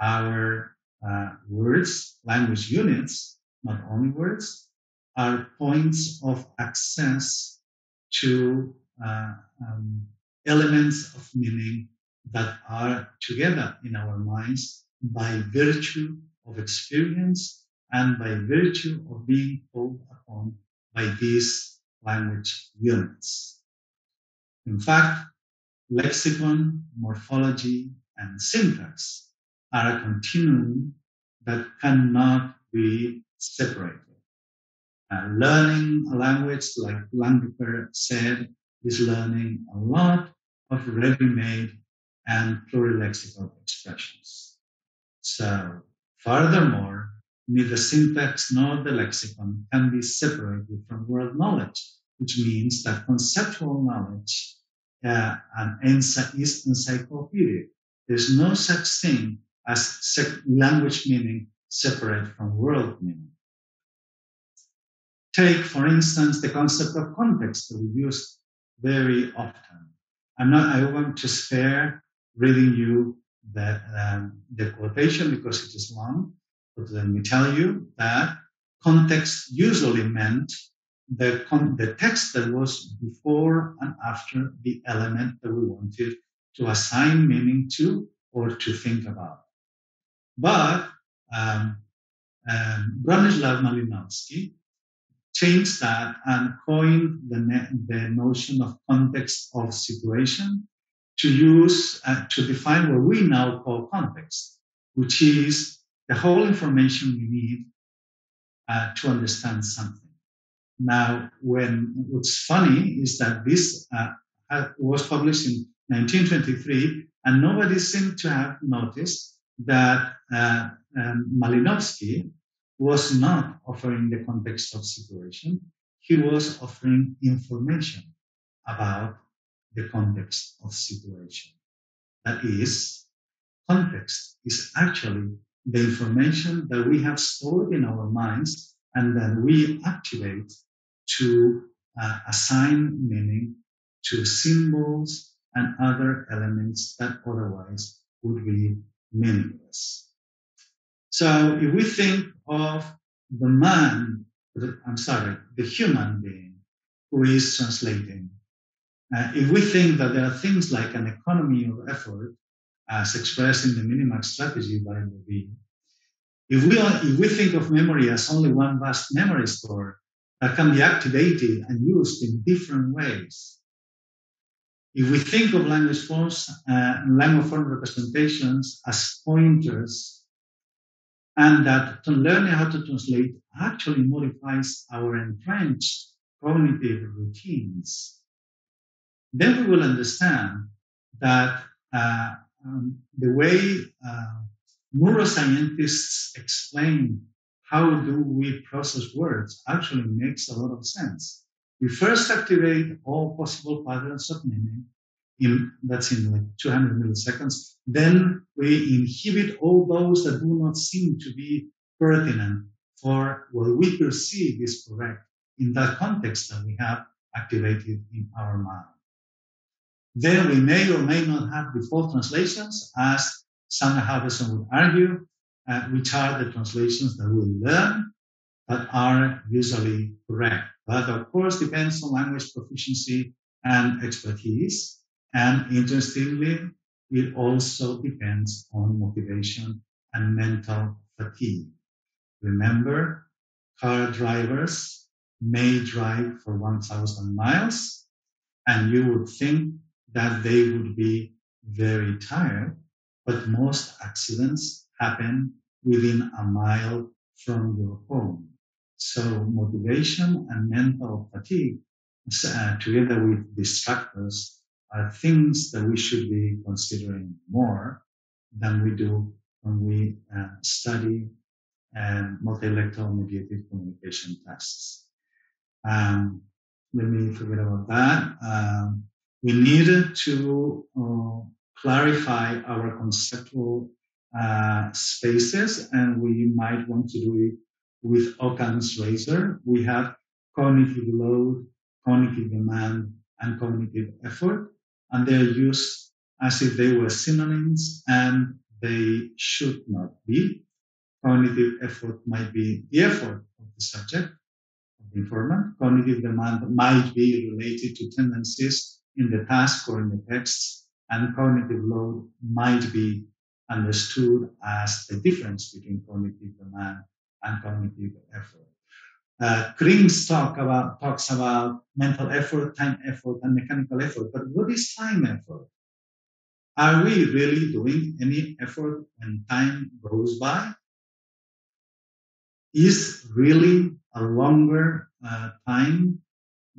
Our words, language units, not only words, are points of access to elements of meaning that are together in our minds by virtue of experience and by virtue of being called upon by these language units. In fact, lexicon, morphology, and syntax are a continuum that cannot be separated. Learning a language, like Langeper said, is learning a lot of ready-made and plurilexical expressions. So, furthermore, neither syntax nor the lexicon can be separated from world knowledge, which means that conceptual knowledge is encyclopedic. There's no such thing as language meaning separate from world meaning. Take, for instance, the concept of context that we use very often. I want to spare reading you the quotation because it is long, but let me tell you that context usually meant the text that was before and after the element that we wanted to assign meaning to or to think about. But Bronislaw Malinowski changed that and coined the notion of context of situation to use to define what we now call context, which is the whole information we need to understand something. Now, what's funny is that this was published in 1923, and nobody seemed to have noticed that Malinowski was not offering the context of situation. He was offering information about the context of situation. That is, context is actually the information that we have stored in our minds and then we activate to assign meaning to symbols and other elements that otherwise would be meaningless. So if we think of the human being who is translating, if we think that there are things like an economy of effort, as expressed in the Minimax strategy by Levine, if we think of memory as only one vast memory store that can be activated and used in different ways, if we think of language forms and language form representations as pointers, and that learning how to translate actually modifies our entrenched cognitive routines, then we will understand that the way neuroscientists explain how do we process words actually makes a lot of sense. We first activate all possible patterns of meaning, that's in like 200 milliseconds. Then we inhibit all those that do not seem to be pertinent for what we perceive is correct in that context that we have activated in our mind. Then we may or may not have default translations, as Sandra Halverson would argue, which are the translations that we learn that are usually correct. But of course, depends on language proficiency and expertise. And interestingly, it also depends on motivation and mental fatigue. Remember, car drivers may drive for 1,000 miles, and you would think that they would be very tired, but most accidents happen within a mile from your home. So motivation and mental fatigue, together with distractors, are things that we should be considering more than we do when we study multi-electoral mediated communication tasks. Let me forget about that. We needed to clarify our conceptual spaces, and we might want to do it with Occam's razor. We have cognitive load, cognitive demand, and cognitive effort, and they're used as if they were synonyms, and they should not be. Cognitive effort might be the effort of the subject, of the informant. Cognitive demand might be related to tendencies in the task or in the text, and cognitive load might be understood as the difference between cognitive demand and cognitive effort. Krings talks about mental effort, time effort, and mechanical effort. But what is time effort? Are we really doing any effort when time goes by? Is really a longer time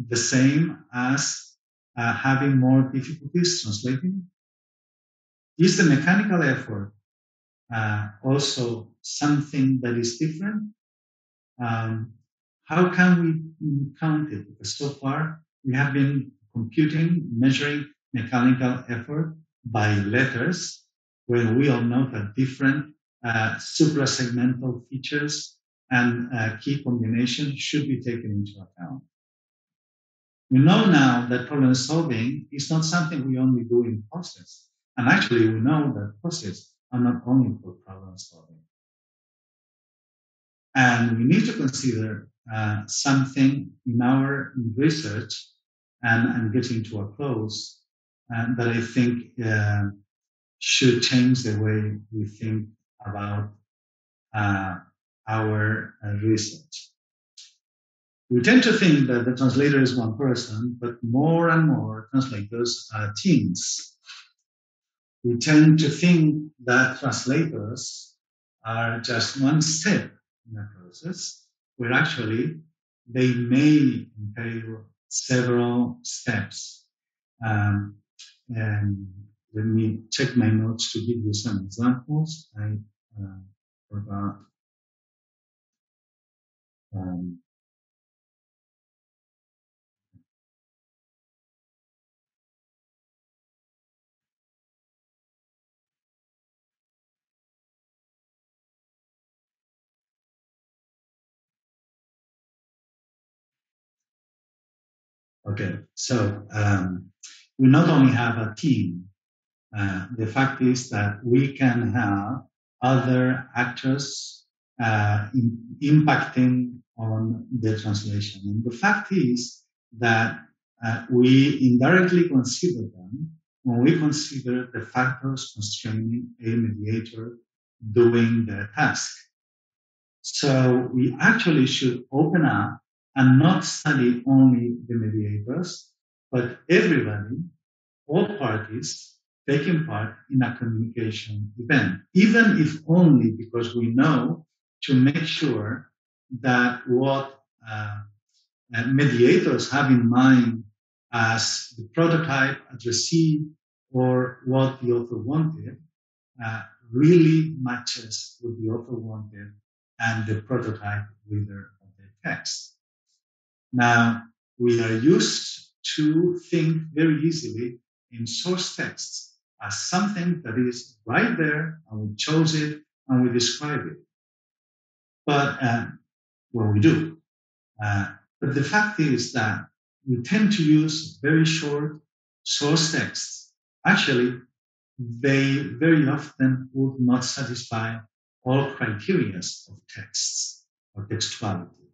the same as having more difficulties translating? Is the mechanical effort also something that is different? How can we count it? Because so far we have been measuring mechanical effort by letters, when we all know that different suprasegmental features and key combinations should be taken into account. We know now that problem solving is not something we only do in process. And actually, we know that processes are not only for problem solving. And we need to consider something in our research and getting to a close that I think should change the way we think about our research. We tend to think that the translator is one person, but more and more translators are teams. We tend to think that translators are just one step in a process, where actually they may entail several steps. And let me check my notes to give you some examples. I forgot. Okay, so we not only have a team, the fact is that we can have other actors impacting on the translation. And the fact is that we indirectly consider them when we consider the factors constraining a mediator doing their task. So we actually should open up and not study only the mediators, but everybody, all parties, taking part in a communication event, even if only because we know to make sure that what mediators have in mind as the prototype, addressee, or what the author wanted really matches what the author wanted and the prototype reader of the text. Now, we are used to think very easily in source texts as something that is right there, and we chose it and we describe it. But well, we do. But the fact is that we tend to use very short source texts. Actually, they very often would not satisfy all criteria of texts or textuality.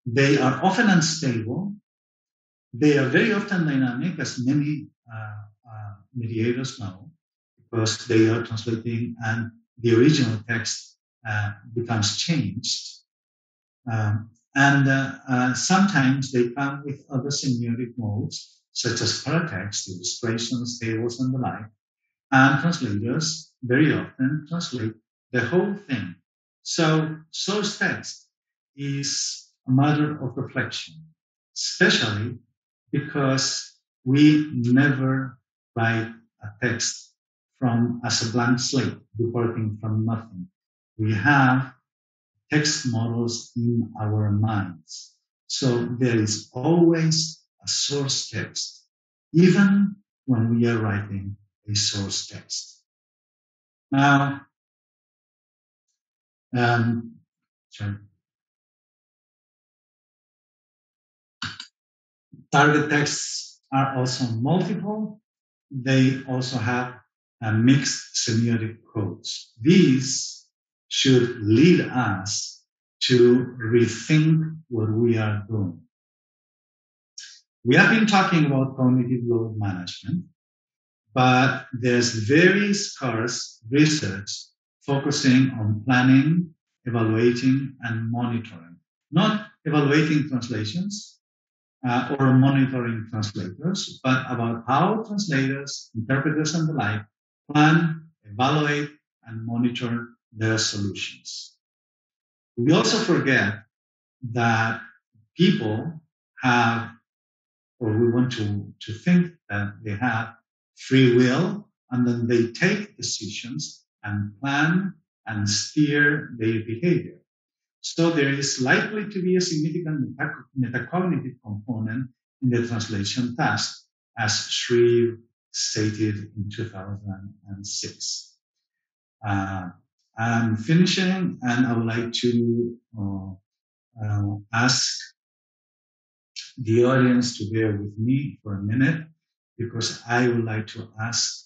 They are often unstable. They are very often dynamic, as many mediators know, because they are translating and the original text becomes changed. Sometimes they come with other semiotic modes, such as paratext, illustrations, tables, and the like. And translators very often translate the whole thing. So source text is a matter of reflection, especially because we never write a text as a blank slate, departing from nothing. We have text models in our minds. So there is always a source text, even when we are writing a source text. Now, target texts are also multiple. They also have mixed semiotic codes. These should lead us to rethink what we are doing. We have been talking about cognitive load management, but there's very scarce research focusing on planning, evaluating, and monitoring. Not evaluating translations or monitoring translators, but about how translators, interpreters, and the like plan, evaluate, and monitor their solutions. We also forget that people have, or we want to think that they have free will, and then they take decisions and plan and steer their behavior. So there is likely to be a significant metacognitive component in the translation task, as Shreve stated in 2006. I'm finishing, and I would like to ask the audience to bear with me for a minute, because I would like to ask,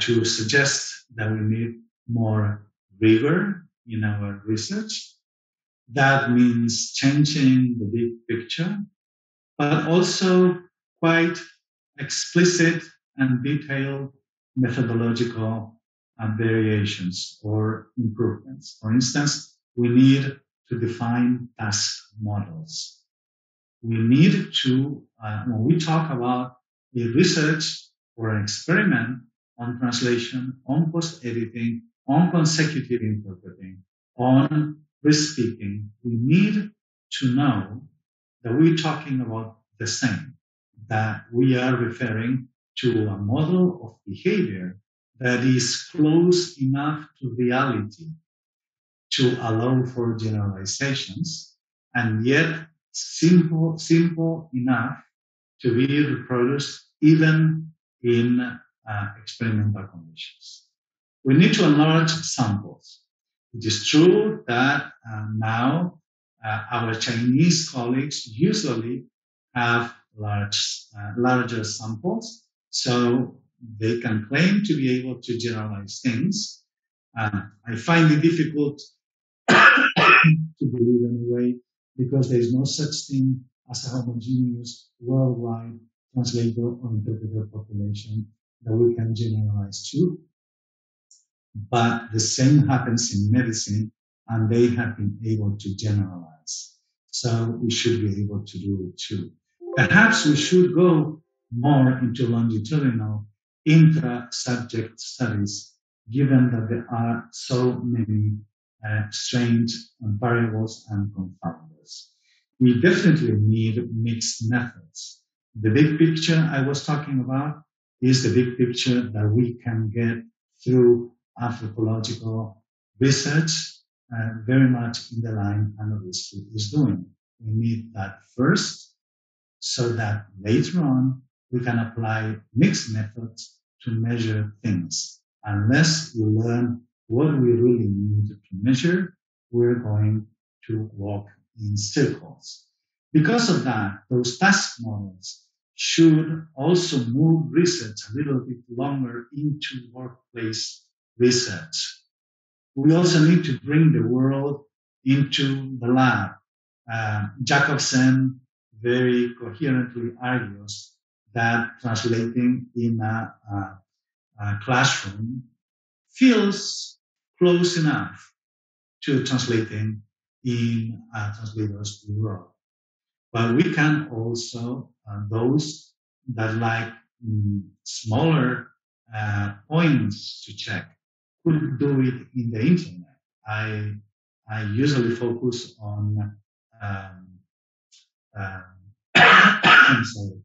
to suggest that we need more rigor in our research. That means changing the big picture, but also quite explicit and detailed methodological variations or improvements. For instance, we need to define task models. We need to, when we talk about a research or an experiment on translation, on post-editing, on consecutive interpreting, on re-speaking, we need to know that we're talking about the same, that we are referring to a model of behavior that is close enough to reality to allow for generalizations, and yet simple enough to be reproduced even in experimental conditions. We need to enlarge samples. It is true that now our Chinese colleagues usually have larger samples, so they can claim to be able to generalize things. I find it difficult to believe anyway, because there is no such thing as a homogeneous worldwide translator or interpreter population that we can generalize to. But the same happens in medicine, and they have been able to generalize. So we should be able to do it too. Perhaps we should go more into longitudinal intra-subject studies, given that there are so many strange variables and confounders. We definitely need mixed methods. The big picture I was talking about is the big picture that we can get through anthropological research, very much in the line Analyst is doing. We need that first, so that later on we can apply mixed methods to measure things. Unless we learn what we really need to measure, we're going to walk in circles. Because of that, those task models should also move research a little bit longer into workplace research. We also need to bring the world into the lab. Jacobsen very coherently argues that translating in a classroom feels close enough to translating in a translator's world. But we can also, those that like smaller points to check, could do it in the internet. I usually focus on I'm sorry,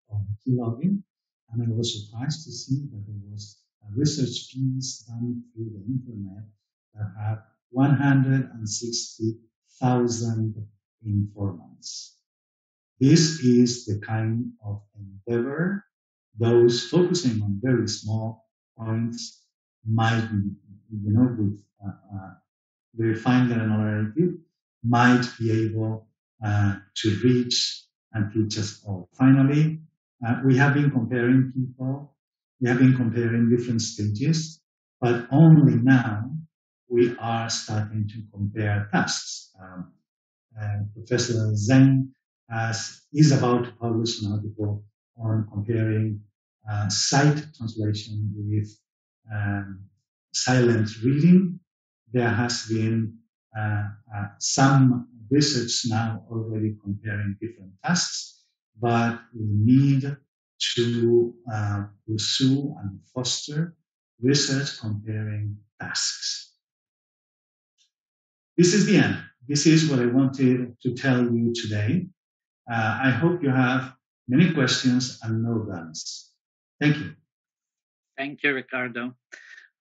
on keylogin, and I was surprised to see that there was a research piece done through the internet that had 160,000 informants. This is the kind of endeavor those focusing on very small points might, with verifying granularity, might be able to reach and teach us all. Finally, we have been comparing people, we have been comparing different stages, but only now we are starting to compare tasks. Professor Zeng is about to publish an article on comparing sight translation with silent reading. There has been some research now already comparing different tasks, but we need to pursue and foster research comparing tasks. This is the end. This is what I wanted to tell you today. I hope you have many questions and no guns. Thank you. Thank you, Ricardo.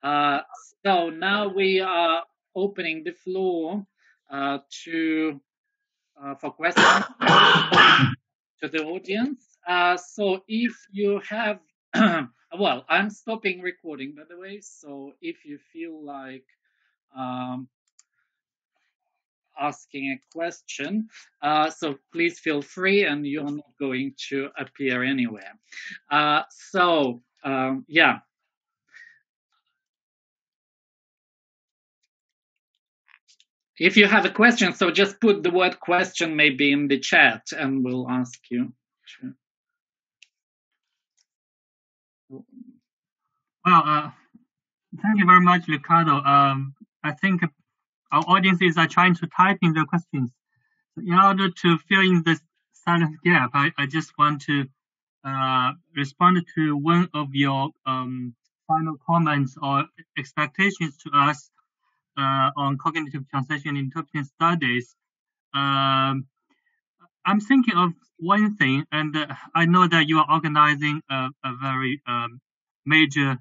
So now we are opening the floor for questions to the audience. So if you have, well, I'm stopping recording, by the way. So if you feel like asking a question, so please feel free, and you're not going to appear anywhere. Yeah. If you have a question, so just put the word question maybe in the chat and we'll ask you. Well, thank you very much, Ricardo. I think our audiences are trying to type in their questions. So in order to fill in this silent gap, I just want to respond to one of your final comments or expectations to us on cognitive translation interpreting studies. I'm thinking of one thing, and I know that you are organizing a very major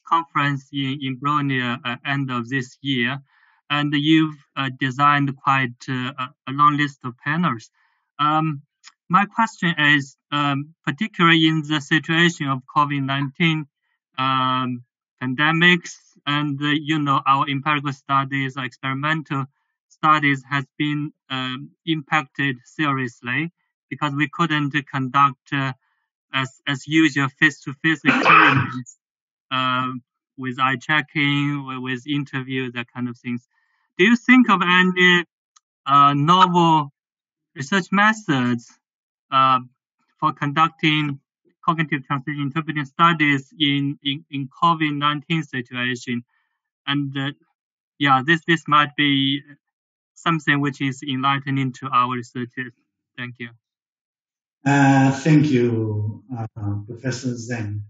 conference in Bologna at end of this year, and you've designed quite a long list of panels. My question is, particularly in the situation of COVID-19 pandemics, and our empirical studies, our experimental studies has been impacted seriously because we couldn't conduct as usual face-to-face experiments with eye checking, with interview, that kind of things. Do you think of any novel research methods for conducting cognitive translation interpreting studies in COVID-19 situation? And this might be something which is enlightening to our researchers. Thank you. Thank you, Professor Zeng.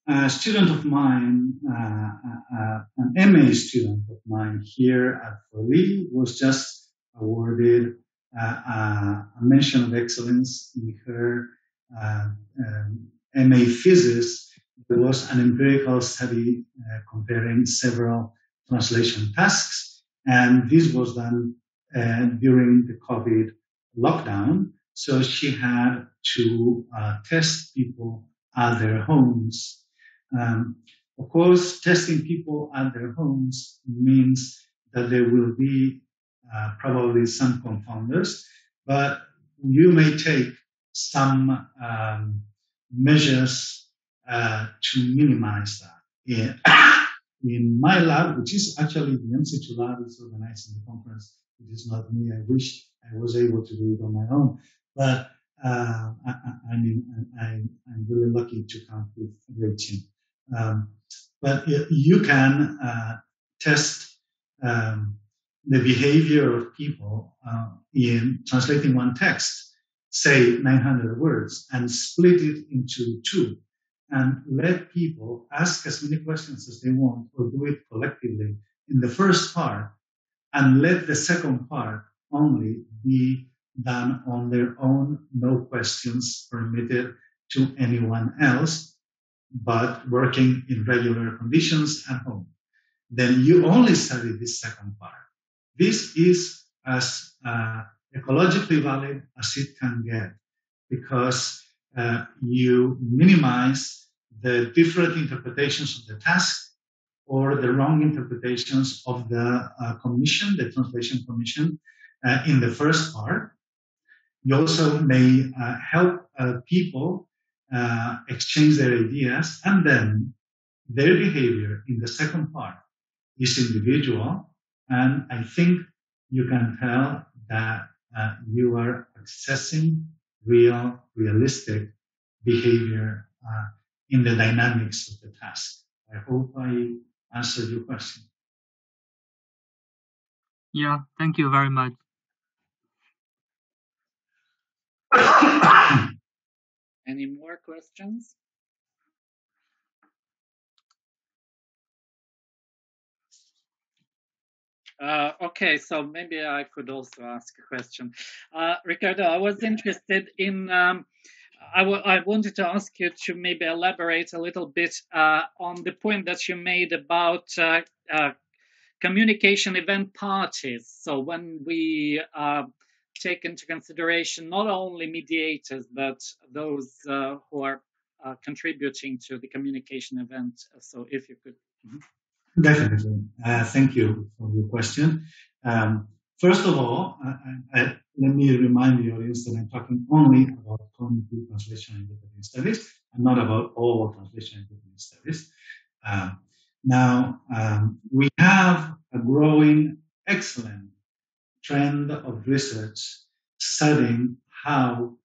A student of mine, an MA student of mine here at Berlin, was just awarded a mention of excellence in her MA thesis. There was an empirical study comparing several translation tasks, and this was done during the COVID lockdown. So she had to test people at their homes. Of course, testing people at their homes means that there will be probably some confounders, but you may take some measures to minimize that. In my lab, which is actually the MC2 lab, is organizing the conference. It is not me. I wish I was able to do it on my own, but I'm really lucky to come with a great team. But you can test the behavior of people in translating one text, say 900 words, and split it into two, and let people ask as many questions as they want or do it collectively in the first part, and let the second part only be done on their own, no questions permitted to anyone else, but working in regular conditions at home. Then you only study this second part. This is as ecologically valid as it can get, because you minimize the different interpretations of the task or the wrong interpretations of the commission, the translation commission, in the first part. You also may help people exchange their ideas, and then their behavior in the second part is individual, and I think you can tell that you are accessing realistic behavior in the dynamics of the task. I hope I answered your question. Yeah, thank you very much. Any more questions? Okay, so maybe I could also ask a question. Ricardo, I was interested in, I wanted to ask you to maybe elaborate a little bit on the point that you made about communication event parties. So when we take into consideration not only mediators, but those who are contributing to the communication event. So if you could. Definitely. Thank you for your question. First of all, let me remind the audience that I'm talking only about cognitive translation and interpreting studies, and not about all translation and interpreting studies. Now, we have a growing, excellent trend of research studying how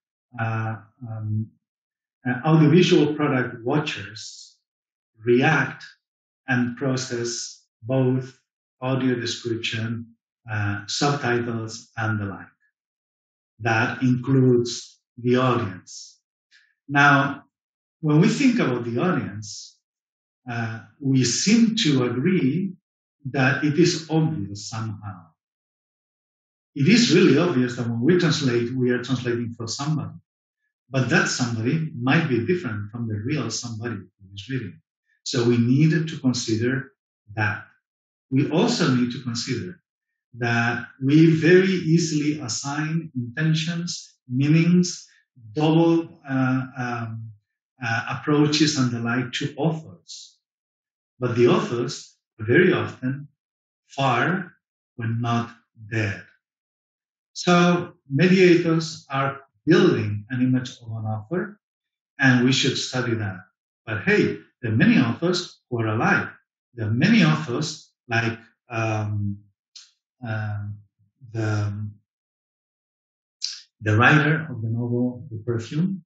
audiovisual product watchers react and process both audio description, subtitles, and the like. That includes the audience. Now, when we think about the audience, we seem to agree that it is obvious somehow. It is really obvious that when we translate, we are translating for somebody. But that somebody might be different from the real somebody who is reading. So we need to consider that. We also need to consider that we very easily assign intentions, meanings, double approaches and the like to authors. But the authors are very often far when not dead. So mediators are building an image of an author, and we should study that. But hey, there are many authors who are alive. There are many authors like the writer of the novel The Perfume,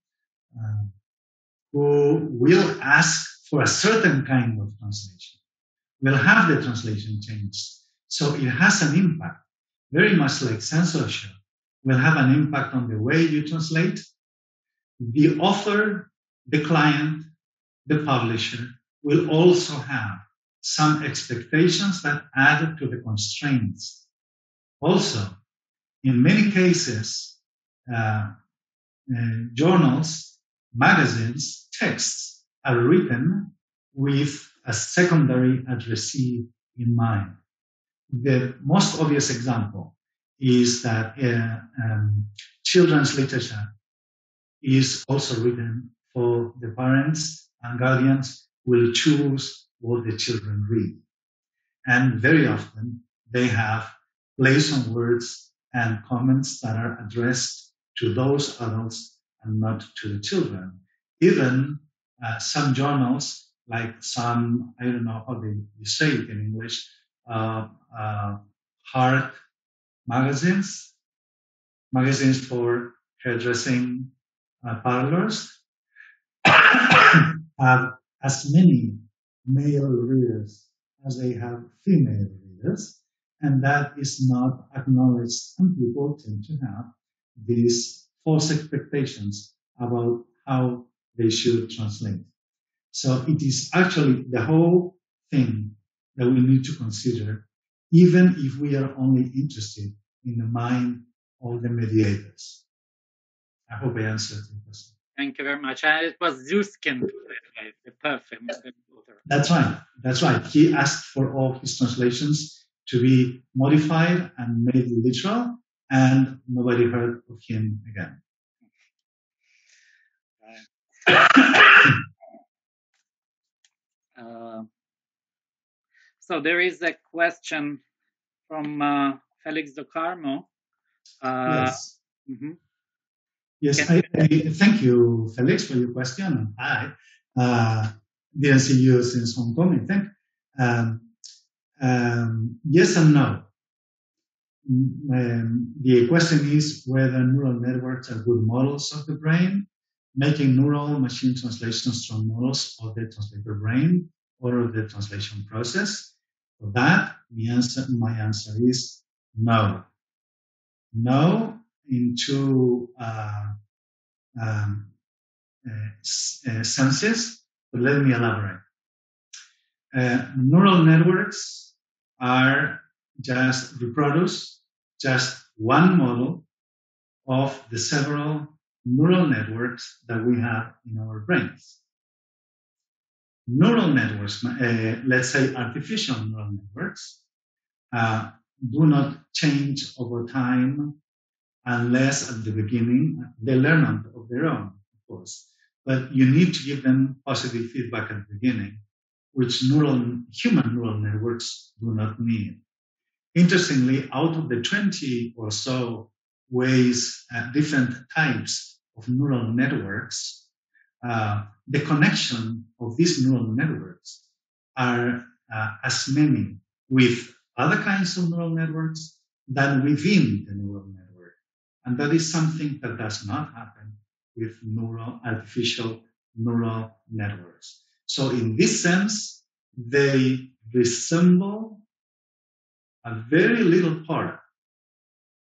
who will ask for a certain kind of translation, will have the translation changed. So it has an impact, very much like censorship, will have an impact on the way you translate. The author, the client, the publisher will also have some expectations that add to the constraints. Also, in many cases, journals, magazines, texts are written with a secondary addressee in mind. The most obvious example is that children's literature is also written for the parents, and guardians will choose what the children read. And very often they have plays on words and comments that are addressed to those adults and not to the children. Even some journals, like some, I don't know how you say it in English, heart magazines for hairdressing parlors, have as many male readers as they have female readers, and that is not acknowledged, and people tend to have these false expectations about how they should translate. So it is actually the whole thing that we need to consider, even if we are only interested in the mind of the mediators. I hope I answered the question. Thank you very much. It was Zuskin, the perfume. That's right. That's right. He asked for all his translations to be modified and made literal, and nobody heard of him again. So there is a question from Felix do Carmo. Yes. Yes, I thank you, Felix, for your question. Hi. Didn't see you since Hong Kong, I think. Yes and no. The question is whether neural networks are good models of the brain, making neural machine translations from models of the translator brain or of the translation process. For that, my answer is no. No, in two senses, but let me elaborate. Neural networks are reproduce just one model of the several neural networks that we have in our brains. Neural networks, let's say artificial neural networks, do not change over time unless at the beginning they learn on their own, of course. But you need to give them positive feedback at the beginning, which human neural networks do not need. Interestingly, out of the 20 or so ways, different types of neural networks, the connection of these neural networks are as many with other kinds of neural networks than within the neural network. And that is something that does not happen with artificial neural networks. So in this sense, they resemble a very little part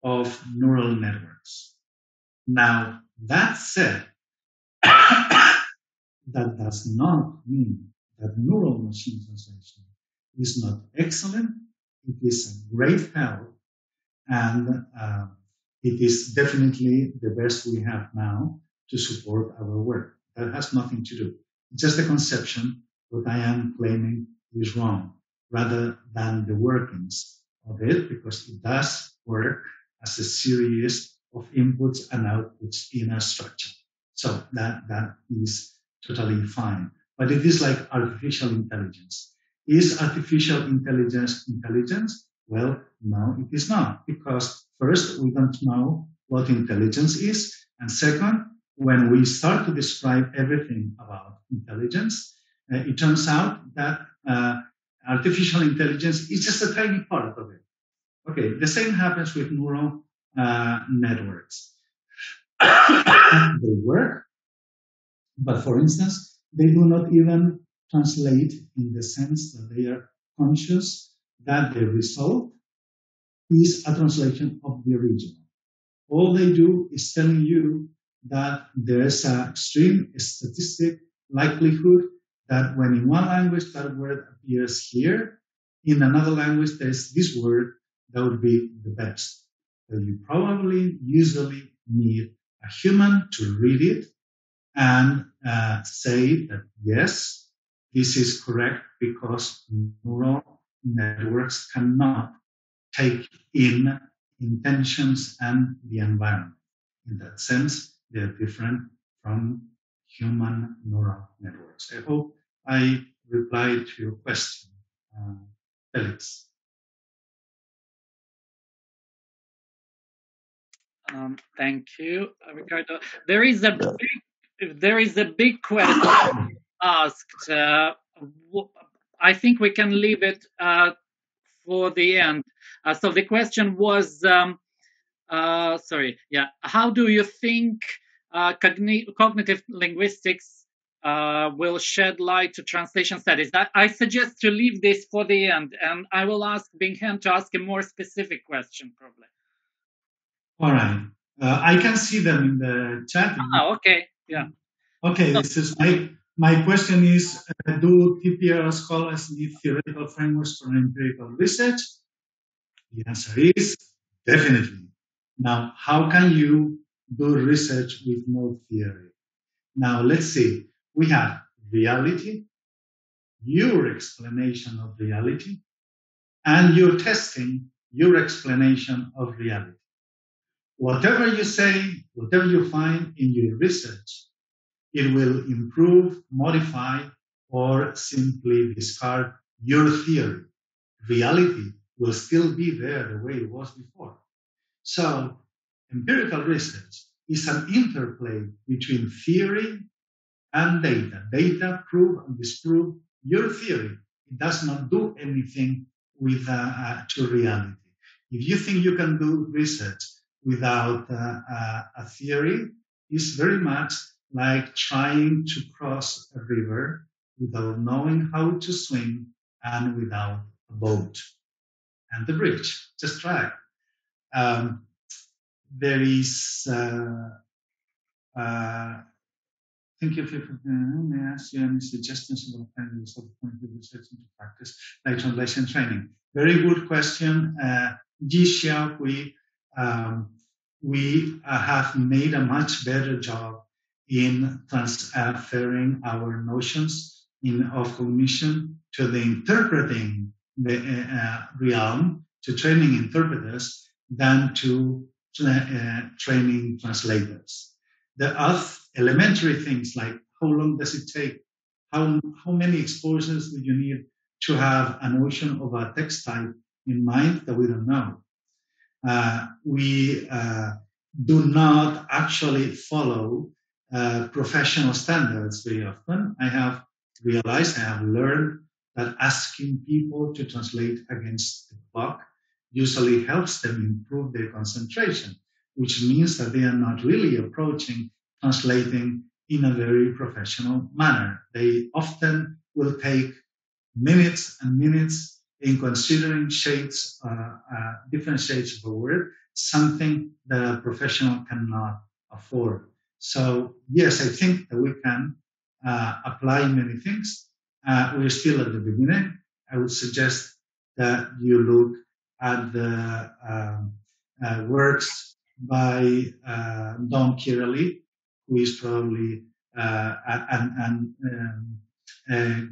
of neural networks. Now, that said, that does not mean that neural machine translation is not excellent. It is a great help, and it is definitely the best we have now to support our work. That has nothing to do. It's just a conception. What I am claiming is wrong, rather than the workings of it, because it does work as a series of inputs and outputs in a structure. So that is totally fine. But it is like artificial intelligence. Is artificial intelligence intelligence? Well, no, it is not. Because first, we don't know what intelligence is. And second, when we start to describe everything about intelligence, it turns out that artificial intelligence is just a tiny part of it. Okay, the same happens with neural networks. They work, but for instance, they do not even translate in the sense that they are conscious that the result is a translation of the original. All they do is telling you that there's an extreme statistic likelihood that when in one language that word appears here, in another language there's this word that would be the best. So you probably usually need a human to read it and say that yes, this is correct, because neural networks cannot take in intentions and the environment. In that sense, they are different from human neural networks. I hope I replied to your question, Felix. Thank you, Ricardo. There is a big question asked. I think we can leave it for the end. So the question was, how do you think cognitive linguistics will shed light to translation studies? I suggest to leave this for the end, and I will ask Binghen to ask a more specific question, probably. All right. I can see them in the chat. Oh, okay. Yeah. Okay, this is my question is, do TPR scholars need theoretical frameworks for empirical research? The answer is definitely. Now, how can you do research with no theory? Now, let's see. We have reality, your explanation of reality, and you're testing your explanation of reality. Whatever you say, whatever you find in your research, it will improve, modify, or simply discard your theory. Reality will still be there the way it was before. So empirical research is an interplay between theory and data. Data prove and disprove your theory. It does not do anything with to reality. If you think you can do research without a theory, it's very much like trying to cross a river without knowing how to swim and without a boat and the bridge. Just try it. There is, thank you for, may I ask you any suggestions about finding use of cognitive research into practice, like translation training? Very good question. Ji Xiaohui, we have made a much better job in transferring our notions of cognition to the interpreting realm, to training interpreters, than to training translators. There are elementary things like how long does it take? How many exposures do you need to have a notion of a text type in mind that we don't know? We do not actually follow professional standards very often. I have realized, I have learned that asking people to translate against the clock usually helps them improve their concentration, which means that they are not really approaching translating in a very professional manner. They often will take minutes and minutes in considering shades, different shades of a word, something that a professional cannot afford. So yes, I think that we can apply many things. We're still at the beginning. I would suggest that you look at the works by Don Kiraly, who is probably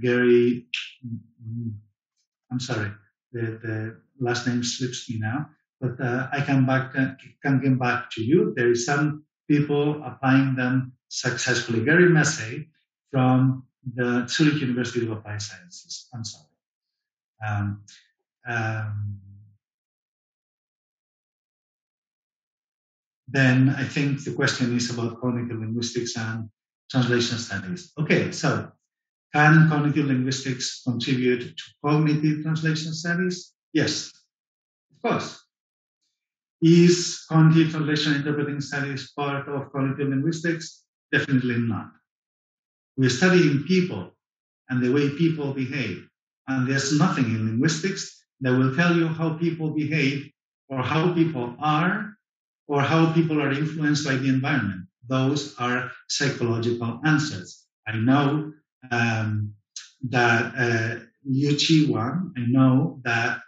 Gary. I'm sorry, the last name slips me now, but I can get back to you. There is some people applying them successfully. Gary Massey from the Zurich University of Applied Sciences. I'm sorry. Then I think the question is about cognitive linguistics and translation studies. Okay, so can cognitive linguistics contribute to cognitive translation studies? Yes, of course. Is cognitive translation interpreting studies part of cognitive linguistics? Definitely not. We're studying people and the way people behave. And there's nothing in linguistics that will tell you how people behave or how people are or how people are influenced by the environment. Those are psychological answers. I know that Liu Qi Wang, I know that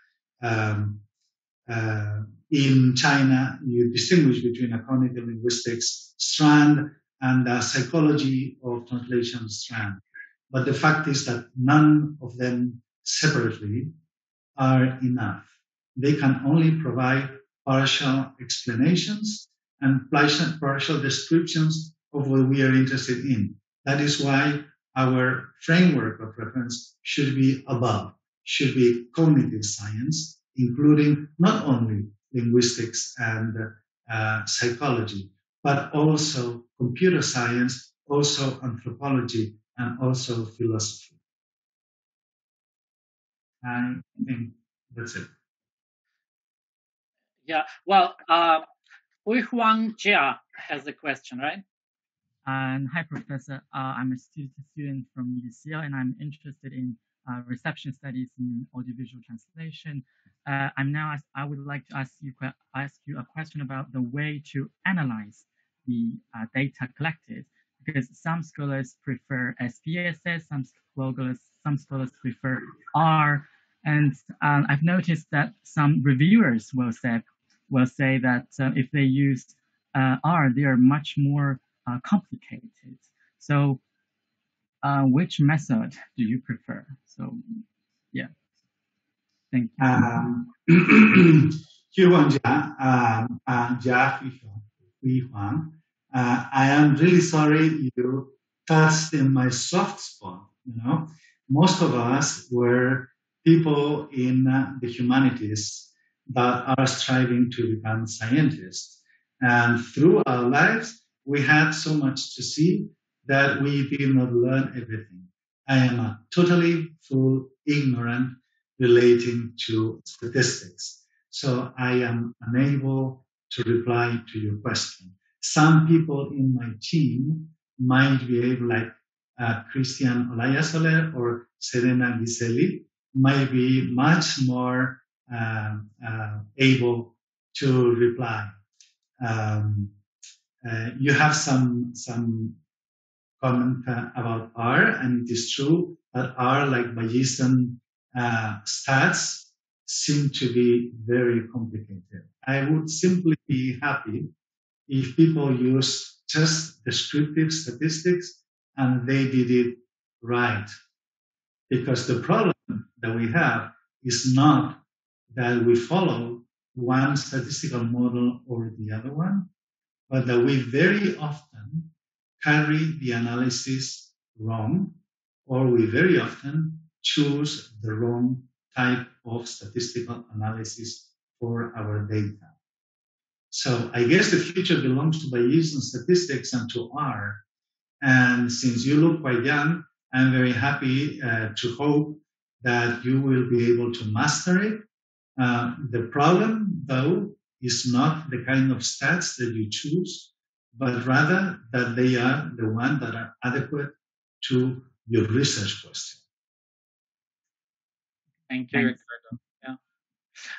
in China you distinguish between a cognitive linguistics strand and a psychology of translation strand. But the fact is that none of them separately are enough. They can only provide partial explanations and partial descriptions of what we are interested in. That is why our framework of reference should be above, should be cognitive science, including not only linguistics and psychology, but also computer science, also anthropology, and also philosophy. I think that's it. Yeah, well, Huang Jia has a question, right? Hi, Professor. I'm a student from UCL, and I'm interested in reception studies in audiovisual translation. I would like to ask you a question about the way to analyze the data collected, because some scholars prefer SPSS, some scholars prefer R, and I've noticed that some reviewers will say that if they use R, they are much more complicated. So which method do you prefer? So yeah, thank you. I am really sorry you touched in my soft spot. Most of us were people in the humanities that are striving to become scientists. And through our lives, we had so much to see that we did not learn everything. I am totally full ignorant relating to statistics. So I am unable to reply to your question. Some people in my team might be able, like Christian Olayasoler or Serena Giseli, might be much more able to reply. You have some comment about R, and it is true that R, like Bayesian stats, seem to be very complicated. I would simply be happy if people use just descriptive statistics and they did it right. Because the problem that we have is not that we follow one statistical model or the other one, but that we very often carry the analysis wrong, or we very often choose the wrong type of statistical analysis for our data. So I guess the future belongs to Bayesian statistics and to R. And since you look quite young, I'm very happy to hope that you will be able to master it. The problem, though, is not the kind of stats that you choose, but rather that they are the ones that are adequate to your research question. Thank you, Ricardo.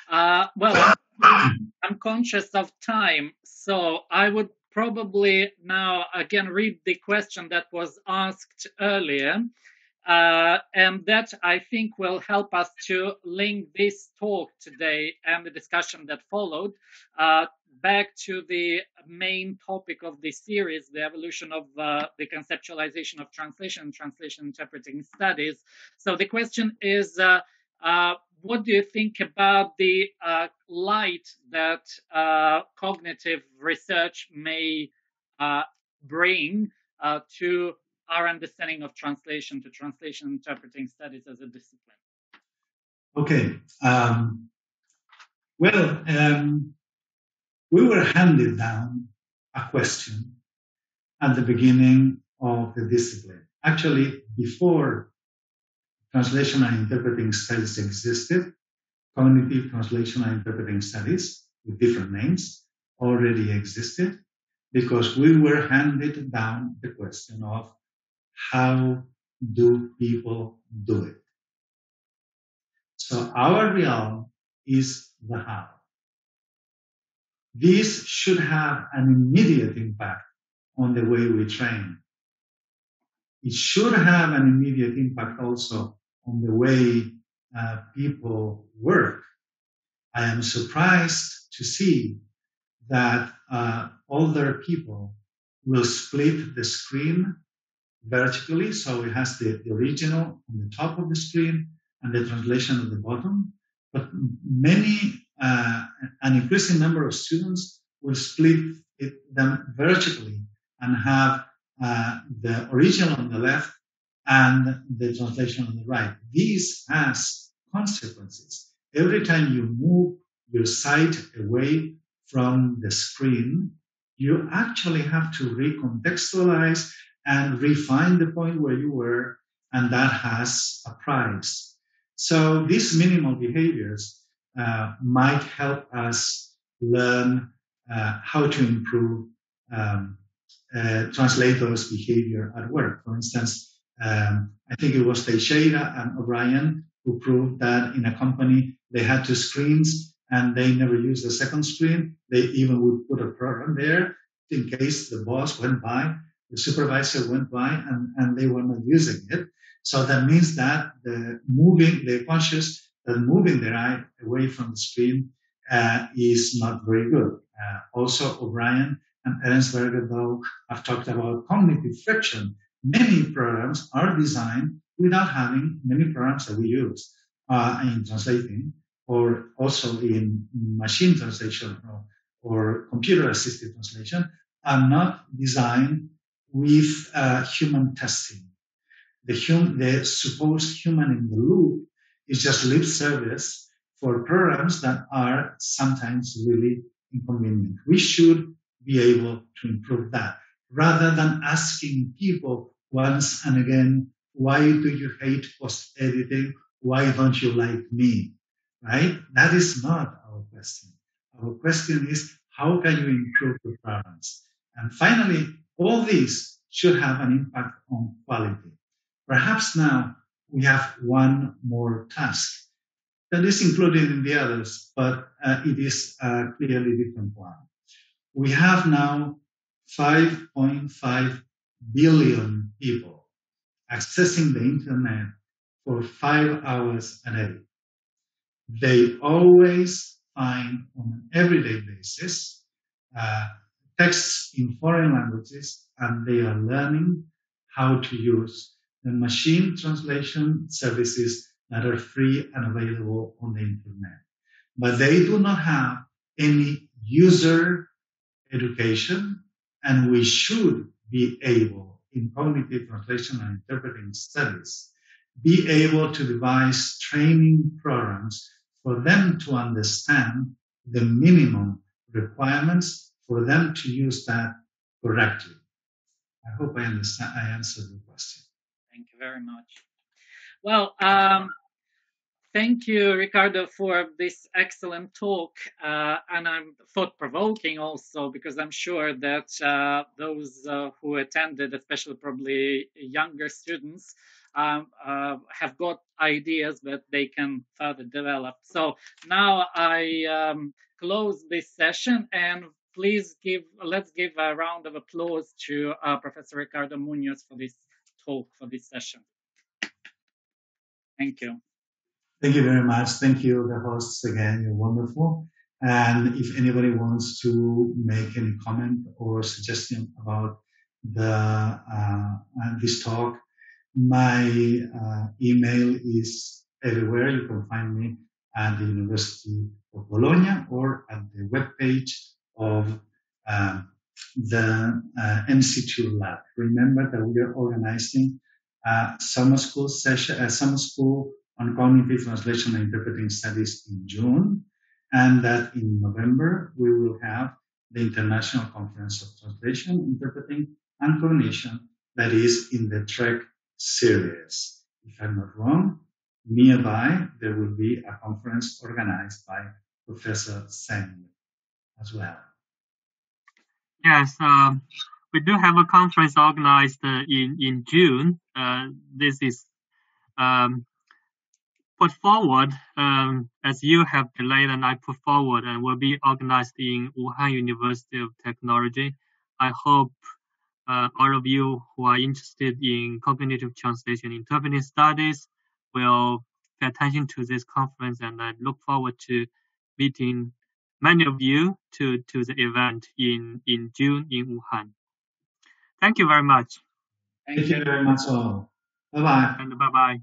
Yeah. Well, I'm conscious of time, so I would probably now again read the question that was asked earlier. And that I think will help us to link this talk today and the discussion that followed back to the main topic of this series, the evolution of the conceptualization of translation interpreting studies. So the question is, what do you think about the light that cognitive research may bring to our understanding of translation interpreting studies as a discipline? Okay. We were handed down a question at the beginning of the discipline. Actually, before translation and interpreting studies existed, cognitive translation and interpreting studies with different names already existed, because we were handed down the question of how do people do it? So our realm is the how. This should have an immediate impact on the way we train. It should have an immediate impact also on the way people work. I am surprised to see that older people will split the screen vertically, so it has the original on the top of the screen and the translation at the bottom. But an increasing number of students will split them vertically and have the original on the left and the translation on the right. This has consequences. Every time you move your sight away from the screen, you actually have to recontextualize and refine the point where you were, and that has a price. So these minimal behaviors might help us learn how to improve translators' behavior at work. For instance, I think it was Teixeira and O'Brien who proved that in a company they had 2 screens and they never used the second screen. They even would put a program there in case the boss went by, the supervisor went by, and they were not using it. So that means that the conscious that moving their eye away from the screen is not very good. Also, O'Brien and Ehrensberger, though, have talked about cognitive friction. Many programs are designed without having many programs that we use in translating, or also in machine translation or computer-assisted translation, are not designed with human testing. The supposed human in the loop is just lip service for programs that are sometimes really inconvenient. We should be able to improve that rather than asking people once and again, why do you hate post-editing? Why don't you like me? Right? That is not our question. Our question is, how can you improve the programs? And finally, all these should have an impact on quality. Perhaps now we have one more task that is included in the others, but it is a clearly different one. We have now 5.5 billion people accessing the internet for 5 hours a day. They always find on an everyday basis texts in foreign languages, and they are learning how to use the machine translation services that are free and available on the internet. But they do not have any user education, and we should be able, in cognitive translation and interpreting studies, be able to devise training programs for them to understand the minimum requirements for them to use that correctly. I hope I answered the question. Thank you very much. Well, thank you, Ricardo, for this excellent talk, and I'm thought-provoking also, because I'm sure that those who attended, especially probably younger students, have got ideas that they can further develop. So now I close this session, and let's give a round of applause to Professor Ricardo Munoz for this talk, for this session. Thank you. Thank you very much. Thank you, the hosts again. You're wonderful. And if anybody wants to make any comment or suggestion about this talk, my email is everywhere. You can find me at the University of Bologna or at the webpage of the NC2 lab. Remember that we are organizing a summer school on cognitive translation and interpreting studies in June, and that in November we will have the International Conference of Translation, Interpreting, and Cognition that is in the Trek series. If I'm not wrong, nearby there will be a conference organized by Professor Seng as well. Yes, we do have a conference organized in June. This is put forward as you have delayed, and I put forward, and will be organized in Wuhan University of Technology. I hope all of you who are interested in cognitive translation interpreting studies will pay attention to this conference, and I look forward to meeting many of you to the event in June in Wuhan. Thank you very much. Thank you very much all. Bye-bye. And bye-bye.